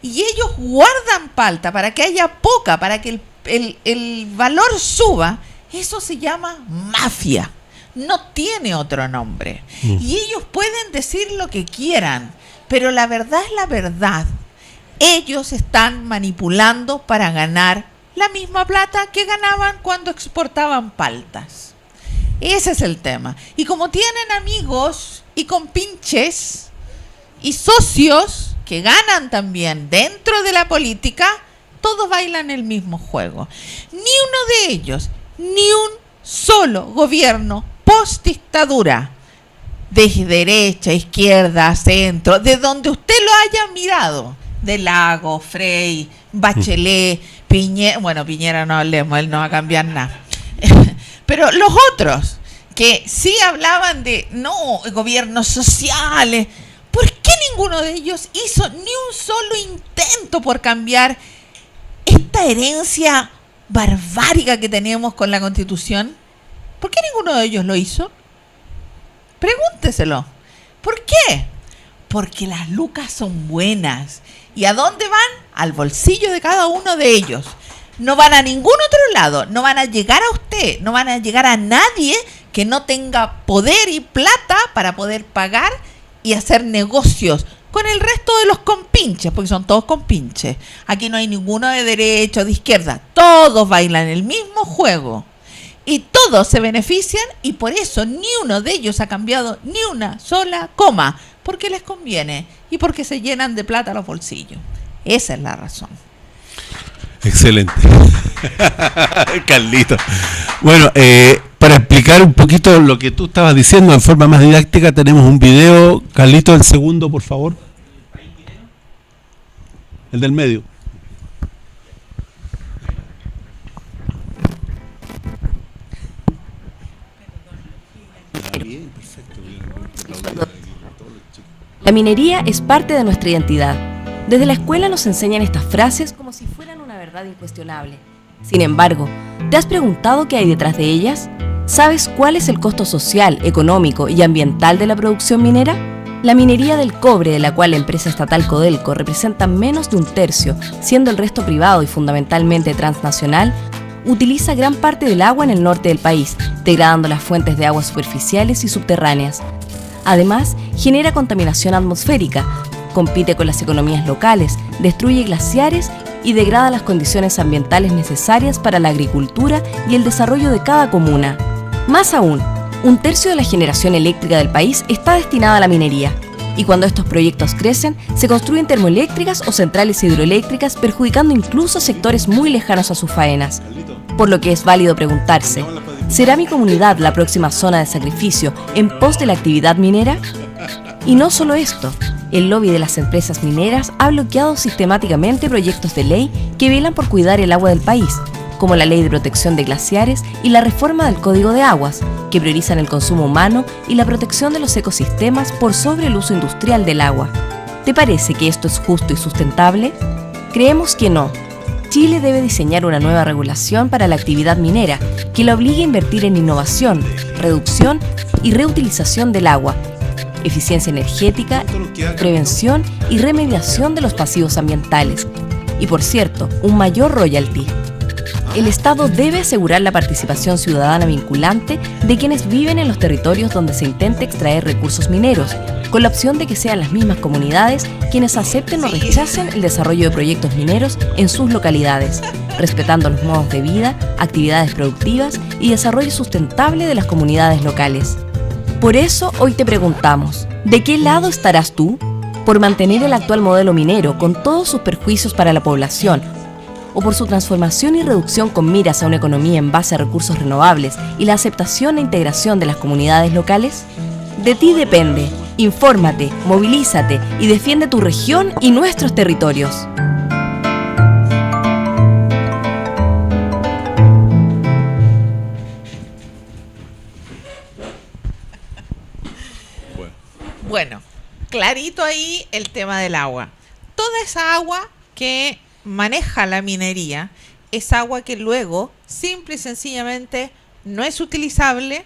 Y ellos guardan palta para que haya poca, para que el valor suba. Eso se llama mafia, no tiene otro nombre. Y ellos pueden decir lo que quieran, pero la verdad es la verdad. Ellos están manipulando para ganar la misma plata que ganaban cuando exportaban paltas. Ese es el tema. Y como tienen amigos y compinches y socios que ganan también dentro de la política, todos bailan el mismo juego. Ni uno de ellos, ni un solo gobierno post-dictadura, de derecha, izquierda, centro, de donde usted lo haya mirado, de Lago, Frey, Bachelet, Piñera, bueno, Piñera no hablemos, él no va a cambiar nada. Pero los otros, que sí hablaban de, no, gobiernos sociales, ¿por qué ninguno de ellos hizo ni un solo intento por cambiar esta herencia barbárica que tenemos con la Constitución? ¿Por qué ninguno de ellos lo hizo? Pregúnteselo. ¿Por qué? Porque las lucas son buenas. ¿Y a dónde van? Al bolsillo de cada uno de ellos. No van a ningún otro lado. No van a llegar a usted. No van a llegar a nadie que no tenga poder y plata para poder pagar y hacer negocios con el resto de los compinches, porque son todos compinches. Aquí no hay ninguno de derecha o de izquierda. Todos bailan el mismo juego. Y todos se benefician, y por eso ni uno de ellos ha cambiado ni una sola coma, porque les conviene y porque se llenan de plata los bolsillos. Esa es la razón. Excelente. Carlito. Bueno, para explicar un poquito lo que tú estabas diciendo en forma más didáctica, tenemos un video. Carlito, el segundo, por favor. El del medio. La minería es parte de nuestra identidad. Desde la escuela nos enseñan estas frases como si fueran una verdad incuestionable. Sin embargo, ¿te has preguntado qué hay detrás de ellas? ¿Sabes cuál es el costo social, económico y ambiental de la producción minera? La minería del cobre, de la cual la empresa estatal Codelco representa menos de un tercio, siendo el resto privado y fundamentalmente transnacional, utiliza gran parte del agua en el norte del país, degradando las fuentes de aguas superficiales y subterráneas. Además, genera contaminación atmosférica, compite con las economías locales, destruye glaciares y degrada las condiciones ambientales necesarias para la agricultura y el desarrollo de cada comuna. Más aún, un tercio de la generación eléctrica del país está destinada a la minería, y cuando estos proyectos crecen, se construyen termoeléctricas o centrales hidroeléctricas, perjudicando incluso sectores muy lejanos a sus faenas. Por lo que es válido preguntarse, ¿será mi comunidad la próxima zona de sacrificio en pos de la actividad minera? Y no solo esto, el lobby de las empresas mineras ha bloqueado sistemáticamente proyectos de ley que velan por cuidar el agua del país, como la Ley de Protección de Glaciares y la reforma del Código de Aguas, que priorizan el consumo humano y la protección de los ecosistemas por sobre el uso industrial del agua. ¿Te parece que esto es justo y sustentable? Creemos que no. Chile debe diseñar una nueva regulación para la actividad minera que la obligue a invertir en innovación, reducción y reutilización del agua, eficiencia energética, prevención y remediación de los pasivos ambientales. Y por cierto, un mayor royalty. El Estado debe asegurar la participación ciudadana vinculante de quienes viven en los territorios donde se intente extraer recursos mineros, con la opción de que sean las mismas comunidades quienes acepten o rechacen el desarrollo de proyectos mineros en sus localidades, respetando los modos de vida, actividades productivas y desarrollo sustentable de las comunidades locales. Por eso hoy te preguntamos, ¿de qué lado estarás tú? ¿Por mantener el actual modelo minero con todos sus perjuicios para la población o por su transformación y reducción con miras a una economía en base a recursos renovables y la aceptación e integración de las comunidades locales? De ti depende. Infórmate, movilízate y defiende tu región y nuestros territorios. Bueno, clarito ahí el tema del agua. Toda esa agua que maneja la minería es agua que luego, simple y sencillamente, no es utilizable,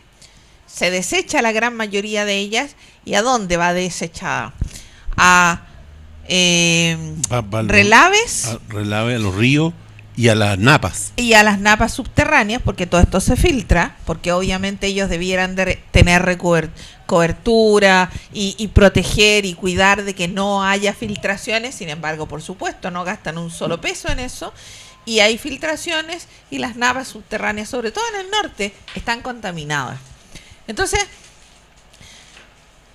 se desecha la gran mayoría de ellas. ¿Y a dónde va desechada? A relaves. A relave, a los ríos y a las napas. Y a las napas subterráneas, porque todo esto se filtra, porque obviamente ellos debieran de tener cobertura y proteger y cuidar de que no haya filtraciones. Sin embargo, por supuesto, no gastan un solo peso en eso. Y hay filtraciones y las napas subterráneas, sobre todo en el norte, están contaminadas. Entonces,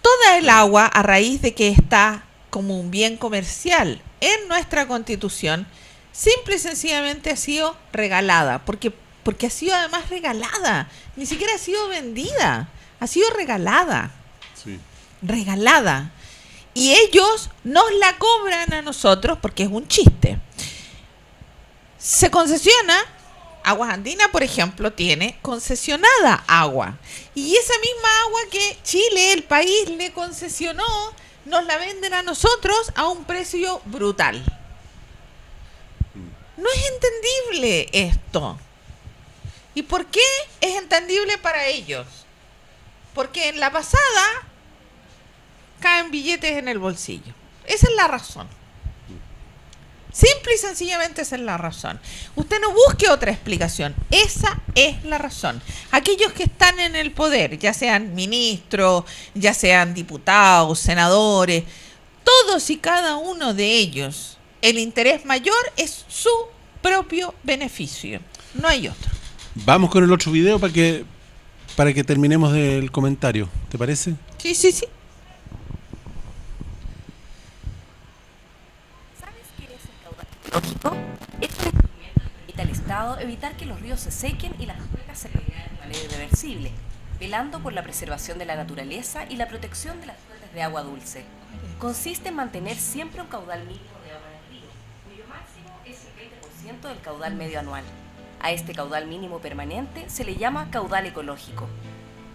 toda el agua, a raíz de que está como un bien comercial en nuestra Constitución, simple y sencillamente ha sido regalada, porque ha sido además regalada, ni siquiera ha sido vendida, ha sido regalada. Sí. Regalada. Y ellos nos la cobran a nosotros porque es un chiste. Se concesiona, Aguas Andinas, por ejemplo, tiene concesionada agua. Y esa misma agua que Chile, el país, le concesionó, nos la venden a nosotros a un precio brutal. No es entendible esto. ¿Y por qué es entendible para ellos? Porque en la pasada caen billetes en el bolsillo. Esa es la razón. Simple y sencillamente esa es la razón. Usted no busque otra explicación. Esa es la razón. Aquellos que están en el poder, ya sean ministros, ya sean diputados, senadores, todos y cada uno de ellos, el interés mayor es su propio beneficio. No hay otro. Vamos con el otro video para que terminemos el comentario. ¿Te parece? Sí, sí, sí. Lógico, es un instrumento que permite al Estado evitar que los ríos se sequen y las cuencas se regalen de manera irreversible, velando por la preservación de la naturaleza y la protección de las fuentes de agua dulce. Consiste en mantener siempre un caudal mínimo de agua en el río, cuyo máximo es el 20% del caudal medio anual. A este caudal mínimo permanente se le llama caudal ecológico.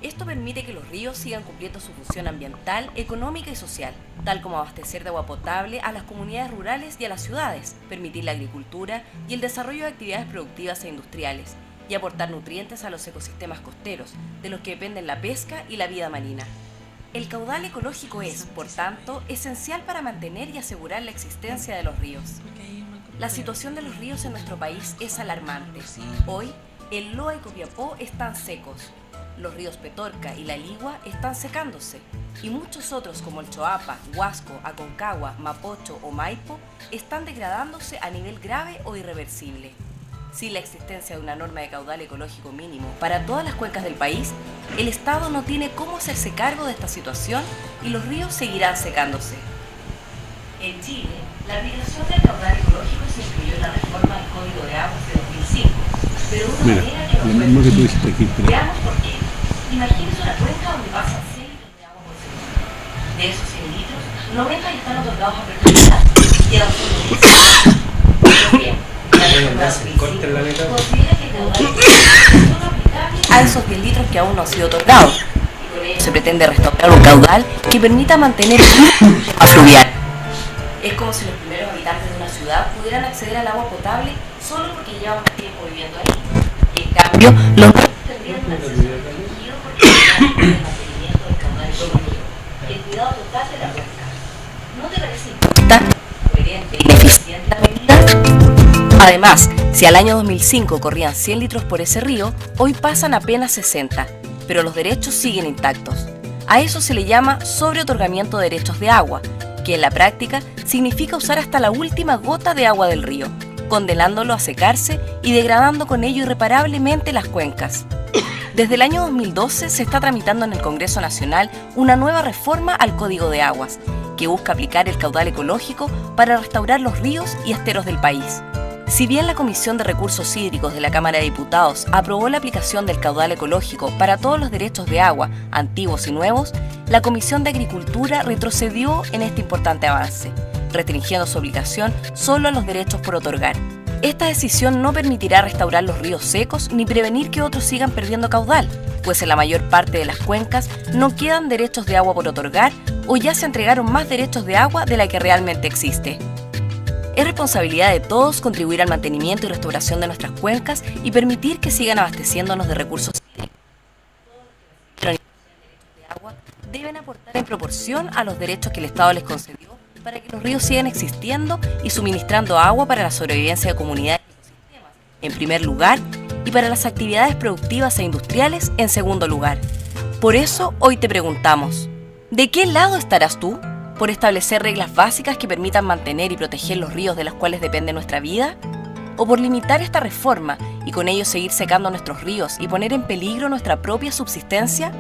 Esto permite que los ríos sigan cumpliendo su función ambiental, económica y social, tal como abastecer de agua potable a las comunidades rurales y a las ciudades, permitir la agricultura y el desarrollo de actividades productivas e industriales, y aportar nutrientes a los ecosistemas costeros, de los que dependen la pesca y la vida marina. El caudal ecológico es, por tanto, esencial para mantener y asegurar la existencia de los ríos. La situación de los ríos en nuestro país es alarmante. Hoy, el Loa y Copiapó están secos. Los ríos Petorca y La Ligua están secándose, y muchos otros como el Choapa, Huasco, Aconcagua, Mapocho o Maipo están degradándose a nivel grave o irreversible. Sin la existencia de una norma de caudal ecológico mínimo para todas las cuencas del país, el Estado no tiene cómo hacerse cargo de esta situación y los ríos seguirán secándose. En Chile, la aplicación del caudal ecológico se incluyó en la reforma del Código de Aguas de 2005, pero de una manera que no fue posible. Veamos por qué. Imagínese una cuenca donde pasan 100 litros de agua por segundo. De esos 100 litros, 90 están otorgados a perpetuidad y a 200 bien, la reforma del 2005 considera que el caudal es solo aplicable a esos 10 litros que aún no han sido otorgados. Y con ello se pretende restaurar un caudal que permita mantener el sistema fluvial. Es como si los primeros habitantes de una ciudad pudieran acceder al agua potable solo porque llevaban más tiempo viviendo ahí. Y en cambio, los nuevos tendrían un acceso restringido porque el mantenimiento del caudal ecológico, el cuidado total de la cuenca. ¿No te parece importante, coherente y eficiente la medida? Además, si al año 2005 corrían 100 litros por ese río, hoy pasan apenas 60, pero los derechos siguen intactos. A eso se le llama sobreotorgamiento de derechos de agua, que en la práctica significa usar hasta la última gota de agua del río, condenándolo a secarse y degradando con ello irreparablemente las cuencas. Desde el año 2012 se está tramitando en el Congreso Nacional una nueva reforma al Código de Aguas, que busca aplicar el caudal ecológico para restaurar los ríos y esteros del país. Si bien la Comisión de Recursos Hídricos de la Cámara de Diputados aprobó la aplicación del caudal ecológico para todos los derechos de agua, antiguos y nuevos, la Comisión de Agricultura retrocedió en este importante avance, restringiendo su aplicación solo a los derechos por otorgar. Esta decisión no permitirá restaurar los ríos secos ni prevenir que otros sigan perdiendo caudal, pues en la mayor parte de las cuencas no quedan derechos de agua por otorgar o ya se entregaron más derechos de agua de la que realmente existe. Es responsabilidad de todos contribuir al mantenimiento y restauración de nuestras cuencas y permitir que sigan abasteciéndonos de recursos hídricos. Todos los derechos de agua deben aportar en proporción a los derechos que el Estado les concedió para que los ríos sigan existiendo y suministrando agua para la sobrevivencia de comunidades y ecosistemas, en primer lugar, y para las actividades productivas e industriales, en segundo lugar. Por eso, hoy te preguntamos, ¿de qué lado estarás tú? ¿Por establecer reglas básicas que permitan mantener y proteger los ríos de los cuales depende nuestra vida? ¿O por limitar esta reforma y con ello seguir secando nuestros ríos y poner en peligro nuestra propia subsistencia?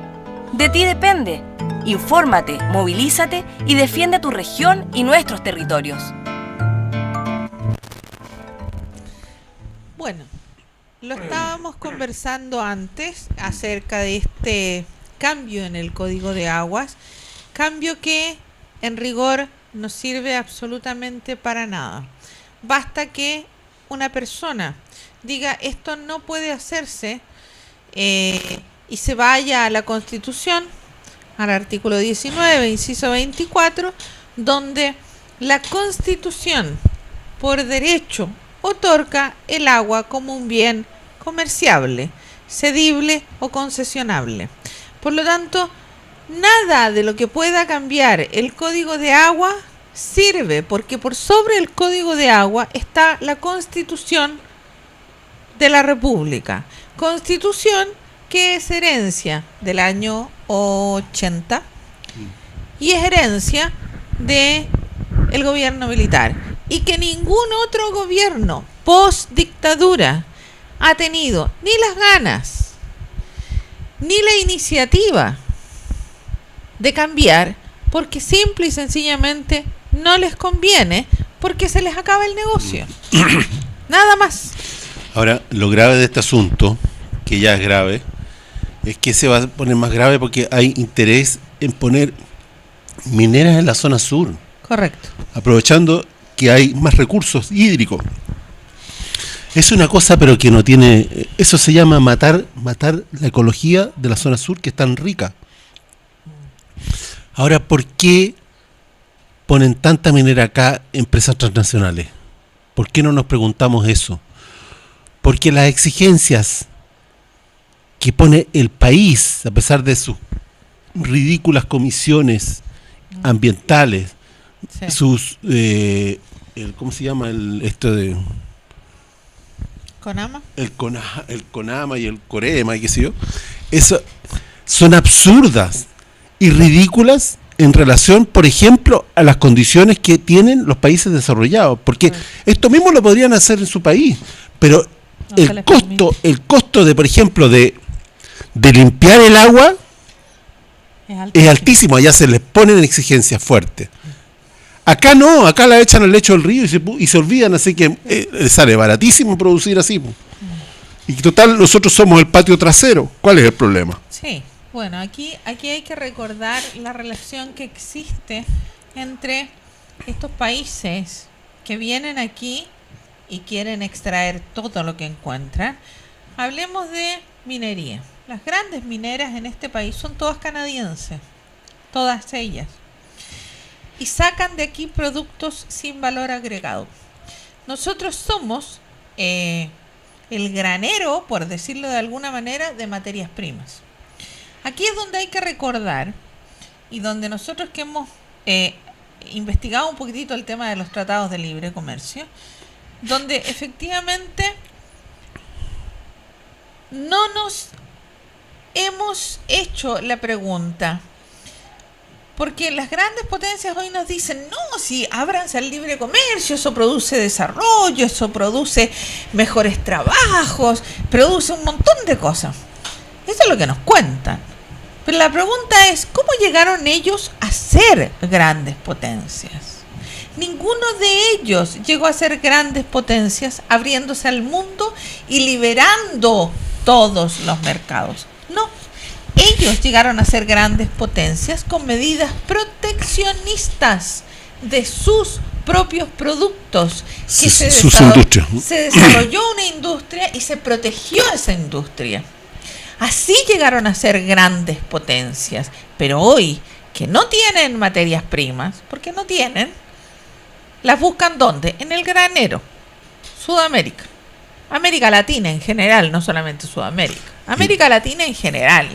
De ti depende. Infórmate, movilízate y defiende tu región y nuestros territorios. Bueno, lo estábamos conversando antes acerca de este cambio en el Código de Aguas, cambio que en rigor no sirve absolutamente para nada. Basta que una persona diga esto no puede hacerse y se vaya a la Constitución, al artículo 19, inciso 24, donde la Constitución por derecho otorga el agua como un bien comerciable, cedible o concesionable. Por lo tanto, nada de lo que pueda cambiar el Código de Agua sirve, porque por sobre el Código de Agua está la Constitución de la República. Constitución que es herencia del año 80 y es herencia del gobierno militar, y que ningún otro gobierno post dictadura ha tenido ni las ganas ni la iniciativa de cambiar, porque simple y sencillamente no les conviene, porque se les acaba el negocio. Nada más. Ahora, lo grave de este asunto, que ya es grave, es que se va a poner más grave porque hay interés en poner mineras en la zona sur. Correcto. Aprovechando que hay más recursos hídricos. Es una cosa, pero que no tiene... Eso se llama matar la ecología de la zona sur, que es tan rica. Ahora, ¿por qué ponen tanta minera acá empresas transnacionales? ¿Por qué no nos preguntamos eso? Porque las exigencias que pone el país, a pesar de sus ridículas comisiones ambientales, sí, sus ¿cómo se llama esto de CONAMA? El CONAMA y el COREMA y qué sé yo, eso son absurdas y ridículas en relación, por ejemplo, a las condiciones que tienen los países desarrollados, porque esto mismo lo podrían hacer en su país, pero no, el costo de, por ejemplo, de limpiar el agua es altísimo. Allá se les ponen exigencias fuertes. Acá no, acá la echan al lecho del río y se olvidan, así que sale baratísimo producir así. Y total, nosotros somos el patio trasero. ¿Cuál es el problema? Sí, bueno, aquí hay que recordar la relación que existe entre estos países que vienen aquí y quieren extraer todo lo que encuentran. Hablemos de minería. Las grandes mineras en este país son todas canadienses, todas ellas, y sacan de aquí productos sin valor agregado. Nosotros somos el granero, por decirlo de alguna manera, de materias primas. Aquí es donde hay que recordar, y donde nosotros que hemos investigado un poquitito el tema de los tratados de libre comercio, donde efectivamente no nos hemos hecho la pregunta, porque las grandes potencias hoy nos dicen, no, si ábranse al libre comercio, eso produce desarrollo, eso produce mejores trabajos, produce un montón de cosas. Eso es lo que nos cuentan. Pero la pregunta es, ¿cómo llegaron ellos a ser grandes potencias? ninguno de ellos llegó a ser grandes potencias, abriéndose al mundo y liberando todos los mercados. No, ellos llegaron a ser grandes potencias con medidas proteccionistas de sus propios productos. Que se desarrolló una industria y se protegió esa industria. Así llegaron a ser grandes potencias. Pero hoy, que no tienen materias primas, porque no tienen, las buscan ¿dónde? En el granero. Sudamérica. América Latina en general, no solamente Sudamérica. América Latina en general.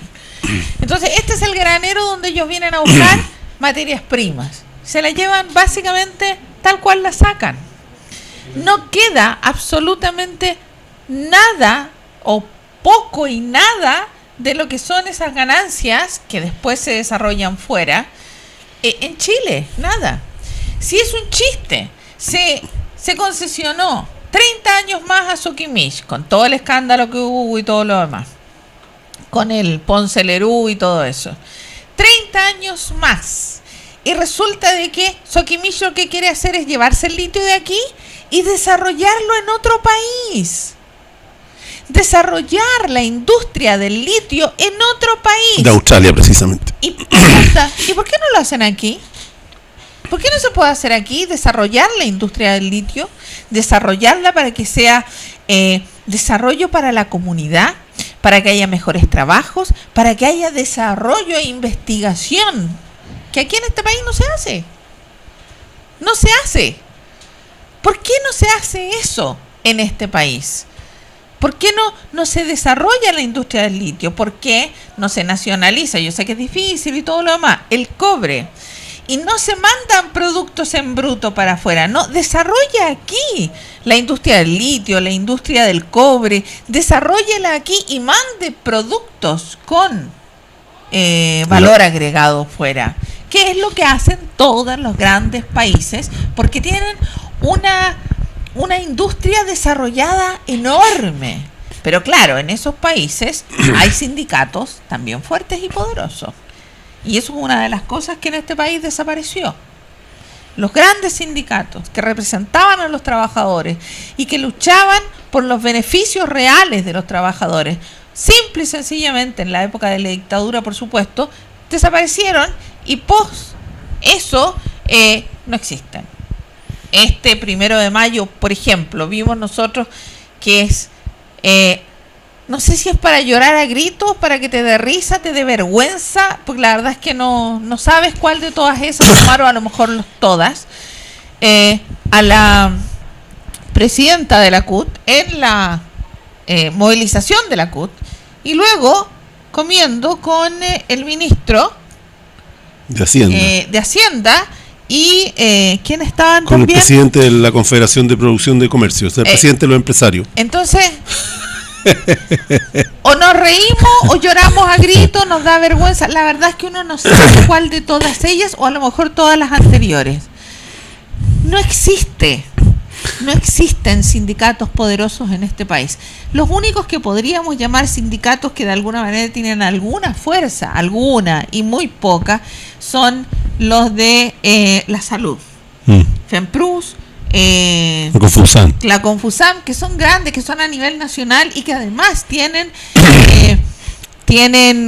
Entonces, este es el granero donde ellos vienen a buscar materias primas. Se las llevan básicamente tal cual las sacan. No queda absolutamente nada o poco y nada de lo que son esas ganancias que después se desarrollan fuera en Chile, nada. Si es un chiste, se concesionó 30 años más a Soquimich, con todo el escándalo que hubo y todo lo demás, con el Ponce Lerú y todo eso. 30 años más. Y resulta de que Soquimich lo que quiere hacer es llevarse el litio de aquí y desarrollarlo en otro país. Desarrollar la industria del litio en otro país. De Australia, precisamente. ¿Y por qué no lo hacen aquí? ¿Por qué no se puede hacer aquí? Desarrollar la industria del litio, desarrollarla para que sea desarrollo para la comunidad, para que haya mejores trabajos, para que haya desarrollo e investigación, que aquí en este país no se hace. No se hace. ¿Por qué no se hace eso en este país? ¿Por qué no se desarrolla la industria del litio? ¿Por qué no se nacionaliza? Yo sé que es difícil y todo lo demás. El cobre. Y no se mandan productos en bruto para afuera. No, desarrolla aquí la industria del litio, la industria del cobre. Desarróllala aquí y mande productos con valor agregado fuera. ¿Qué es lo que hacen todos los grandes países? Porque tienen una industria desarrollada enorme. Pero claro, en esos países hay sindicatos también fuertes y poderosos. Y eso es una de las cosas que en este país desapareció. Los grandes sindicatos que representaban a los trabajadores y que luchaban por los beneficios reales de los trabajadores, simple y sencillamente en la época de la dictadura, por supuesto, desaparecieron y eso no existen. Este 1 de mayo, por ejemplo, vimos nosotros que es, no sé si es para llorar a gritos, para que te dé risa, te dé vergüenza, porque la verdad es que no sabes cuál de todas esas tomar, o a lo mejor todas, a la presidenta de la CUT en la movilización de la CUT, y luego comiendo con el ministro de Hacienda y ¿quién estaban con también? El presidente de la Confederación de Producción de Comercio, o sea, el presidente de los empresarios. Entonces, o nos reímos o lloramos a gritos, nos da vergüenza. La verdad es que uno no sabe cuál de todas ellas, o a lo mejor todas las anteriores. No existen sindicatos poderosos en este país. Los únicos que podríamos llamar sindicatos que de alguna manera tienen alguna fuerza, alguna y muy poca, son los de la salud. FEMPRUS, la Confusam, que son grandes, que son a nivel nacional y que además tienen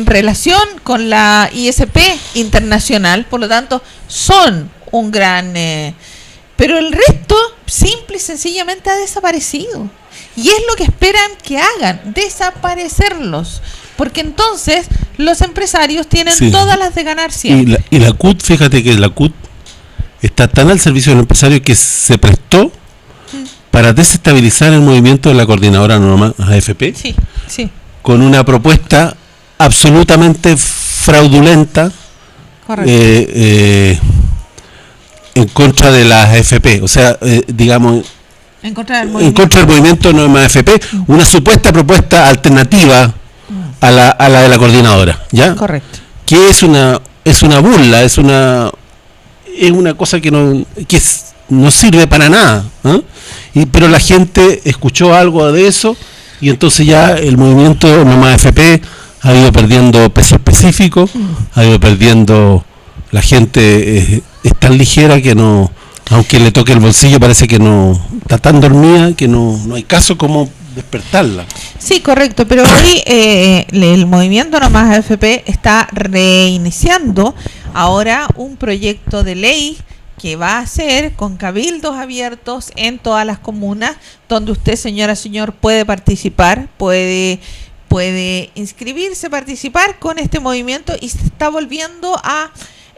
relación con la ISP internacional, por lo tanto son un gran... pero el resto simple y sencillamente ha desaparecido. Y es lo que esperan que hagan, desaparecerlos. Porque entonces los empresarios tienen todas las de ganar siempre. Y la CUT, fíjate que la CUT está tan al servicio del empresario que se prestó para desestabilizar el movimiento de la coordinadora normal AFP. Sí. Con una propuesta absolutamente fraudulenta. Correcto. En contra de las AFP, o sea, digamos, en contra del movimiento no más AFP, una supuesta propuesta alternativa a la de la coordinadora, ¿ya? Correcto. Que es una burla, es una cosa que no sirve para nada, ¿eh? Pero la gente escuchó algo de eso y entonces ya el movimiento no más AFP ha ido perdiendo peso específico, ha ido perdiendo, la gente es tan ligera que no Aunque le toque el bolsillo, parece que no está tan dormida que no hay caso como despertarla. Sí, correcto, pero hoy el movimiento No Más AFP está reiniciando ahora un proyecto de ley que va a hacer con cabildos abiertos en todas las comunas, donde usted, señora, señor, puede participar, puede inscribirse, participar con este movimiento, y se está volviendo a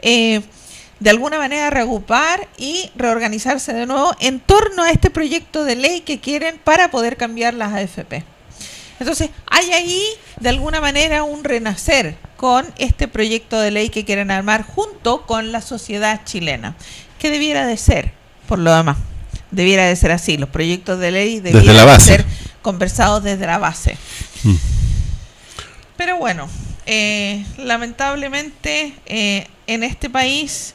de alguna manera reagrupar y reorganizarse de nuevo en torno a este proyecto de ley que quieren para poder cambiar las AFP. Entonces, hay ahí de alguna manera un renacer con este proyecto de ley que quieren armar junto con la sociedad chilena, que debiera de ser, por lo demás, debiera de ser así. Los proyectos de ley debieran de ser conversados desde la base. Pero bueno, lamentablemente en este país,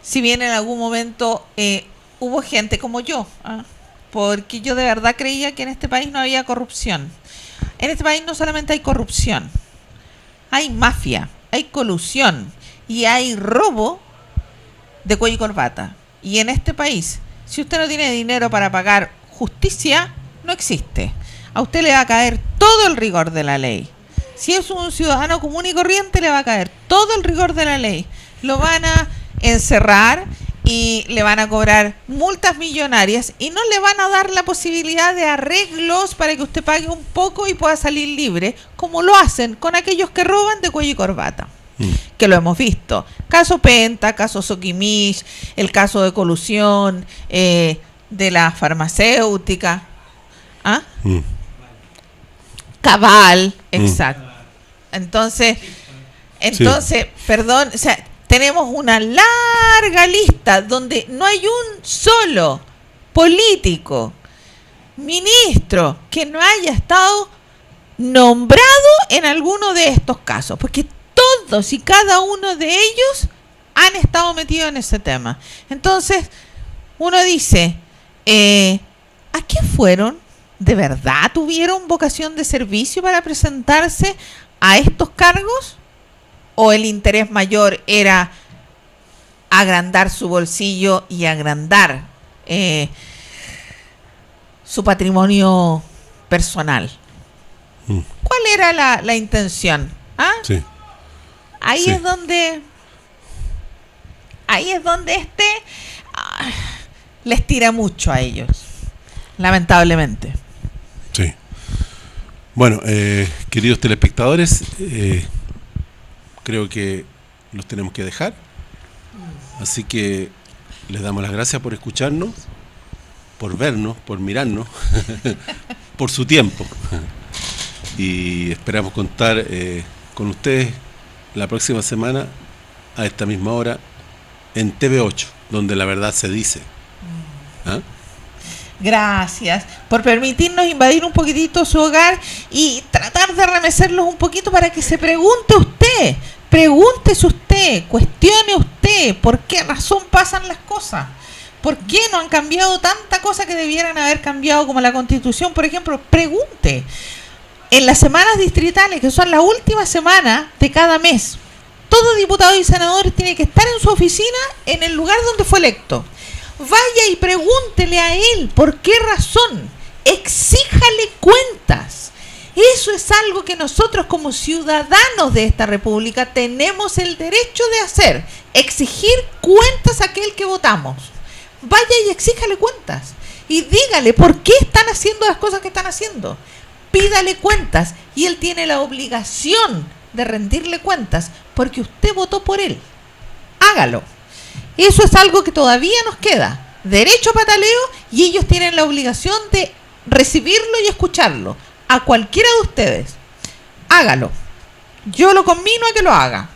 si bien en algún momento hubo gente como yo, porque yo de verdad creía que en este país no había corrupción. En este país no solamente hay corrupción, hay mafia, hay colusión y hay robo de cuello y corbata. Y en este país, si usted no tiene dinero para pagar justicia, no existe. A usted le va a caer todo el rigor de la ley. Si es un ciudadano común y corriente, le va a caer todo el rigor de la ley. Lo van a encerrar y le van a cobrar multas millonarias y no le van a dar la posibilidad de arreglos para que usted pague un poco y pueda salir libre, como lo hacen con aquellos que roban de cuello y corbata, que lo hemos visto. Caso Penta, caso Soquimich, el caso de colusión de la farmacéutica, Cabal, exacto. Entonces, perdón, o sea, tenemos una larga lista donde no hay un solo político, ministro, que no haya estado nombrado en alguno de estos casos, porque todos y cada uno de ellos han estado metidos en ese tema. Entonces, uno dice, ¿a qué fueron? ¿De verdad tuvieron vocación de servicio para presentarse a estos cargos? ¿O el interés mayor era agrandar su bolsillo y agrandar su patrimonio personal? ¿Cuál era la intención? Sí. Ahí es donde les tira mucho a ellos, lamentablemente. Sí. Bueno, queridos telespectadores, creo que los tenemos que dejar. Así que les damos las gracias por escucharnos, por vernos, por mirarnos, por su tiempo. Y esperamos contar con ustedes la próxima semana a esta misma hora en TV8, donde la verdad se dice. Gracias por permitirnos invadir un poquitito su hogar y tratar de remecerlos un poquito para que se pregunte usted. Pregúntese usted, cuestione usted por qué razón pasan las cosas, por qué no han cambiado tanta cosa que debieran haber cambiado, como la Constitución, por ejemplo. Pregunte. En las semanas distritales, que son la última semana de cada mes, todo diputado y senador tiene que estar en su oficina en el lugar donde fue electo. Vaya y pregúntele a él por qué razón, exíjale cuentas. Eso es algo que nosotros como ciudadanos de esta república tenemos el derecho de hacer, exigir cuentas a aquel que votamos. Vaya y exíjale cuentas y dígale por qué están haciendo las cosas que están haciendo. Pídale cuentas y él tiene la obligación de rendirle cuentas porque usted votó por él. Hágalo. Eso es algo que todavía nos queda. Derecho a pataleo, y ellos tienen la obligación de recibirlo y escucharlo. A cualquiera de ustedes. Hágalo. Yo lo conmino a que lo haga.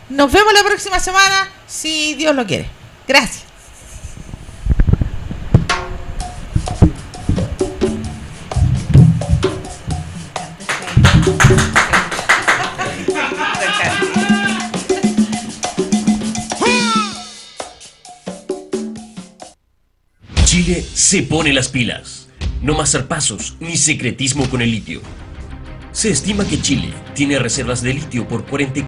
Nos vemos la próxima semana, si Dios lo quiere. Gracias. Chile se pone las pilas. No más zarpazos ni secretismo con el litio. Se estima que Chile tiene reservas de litio por 44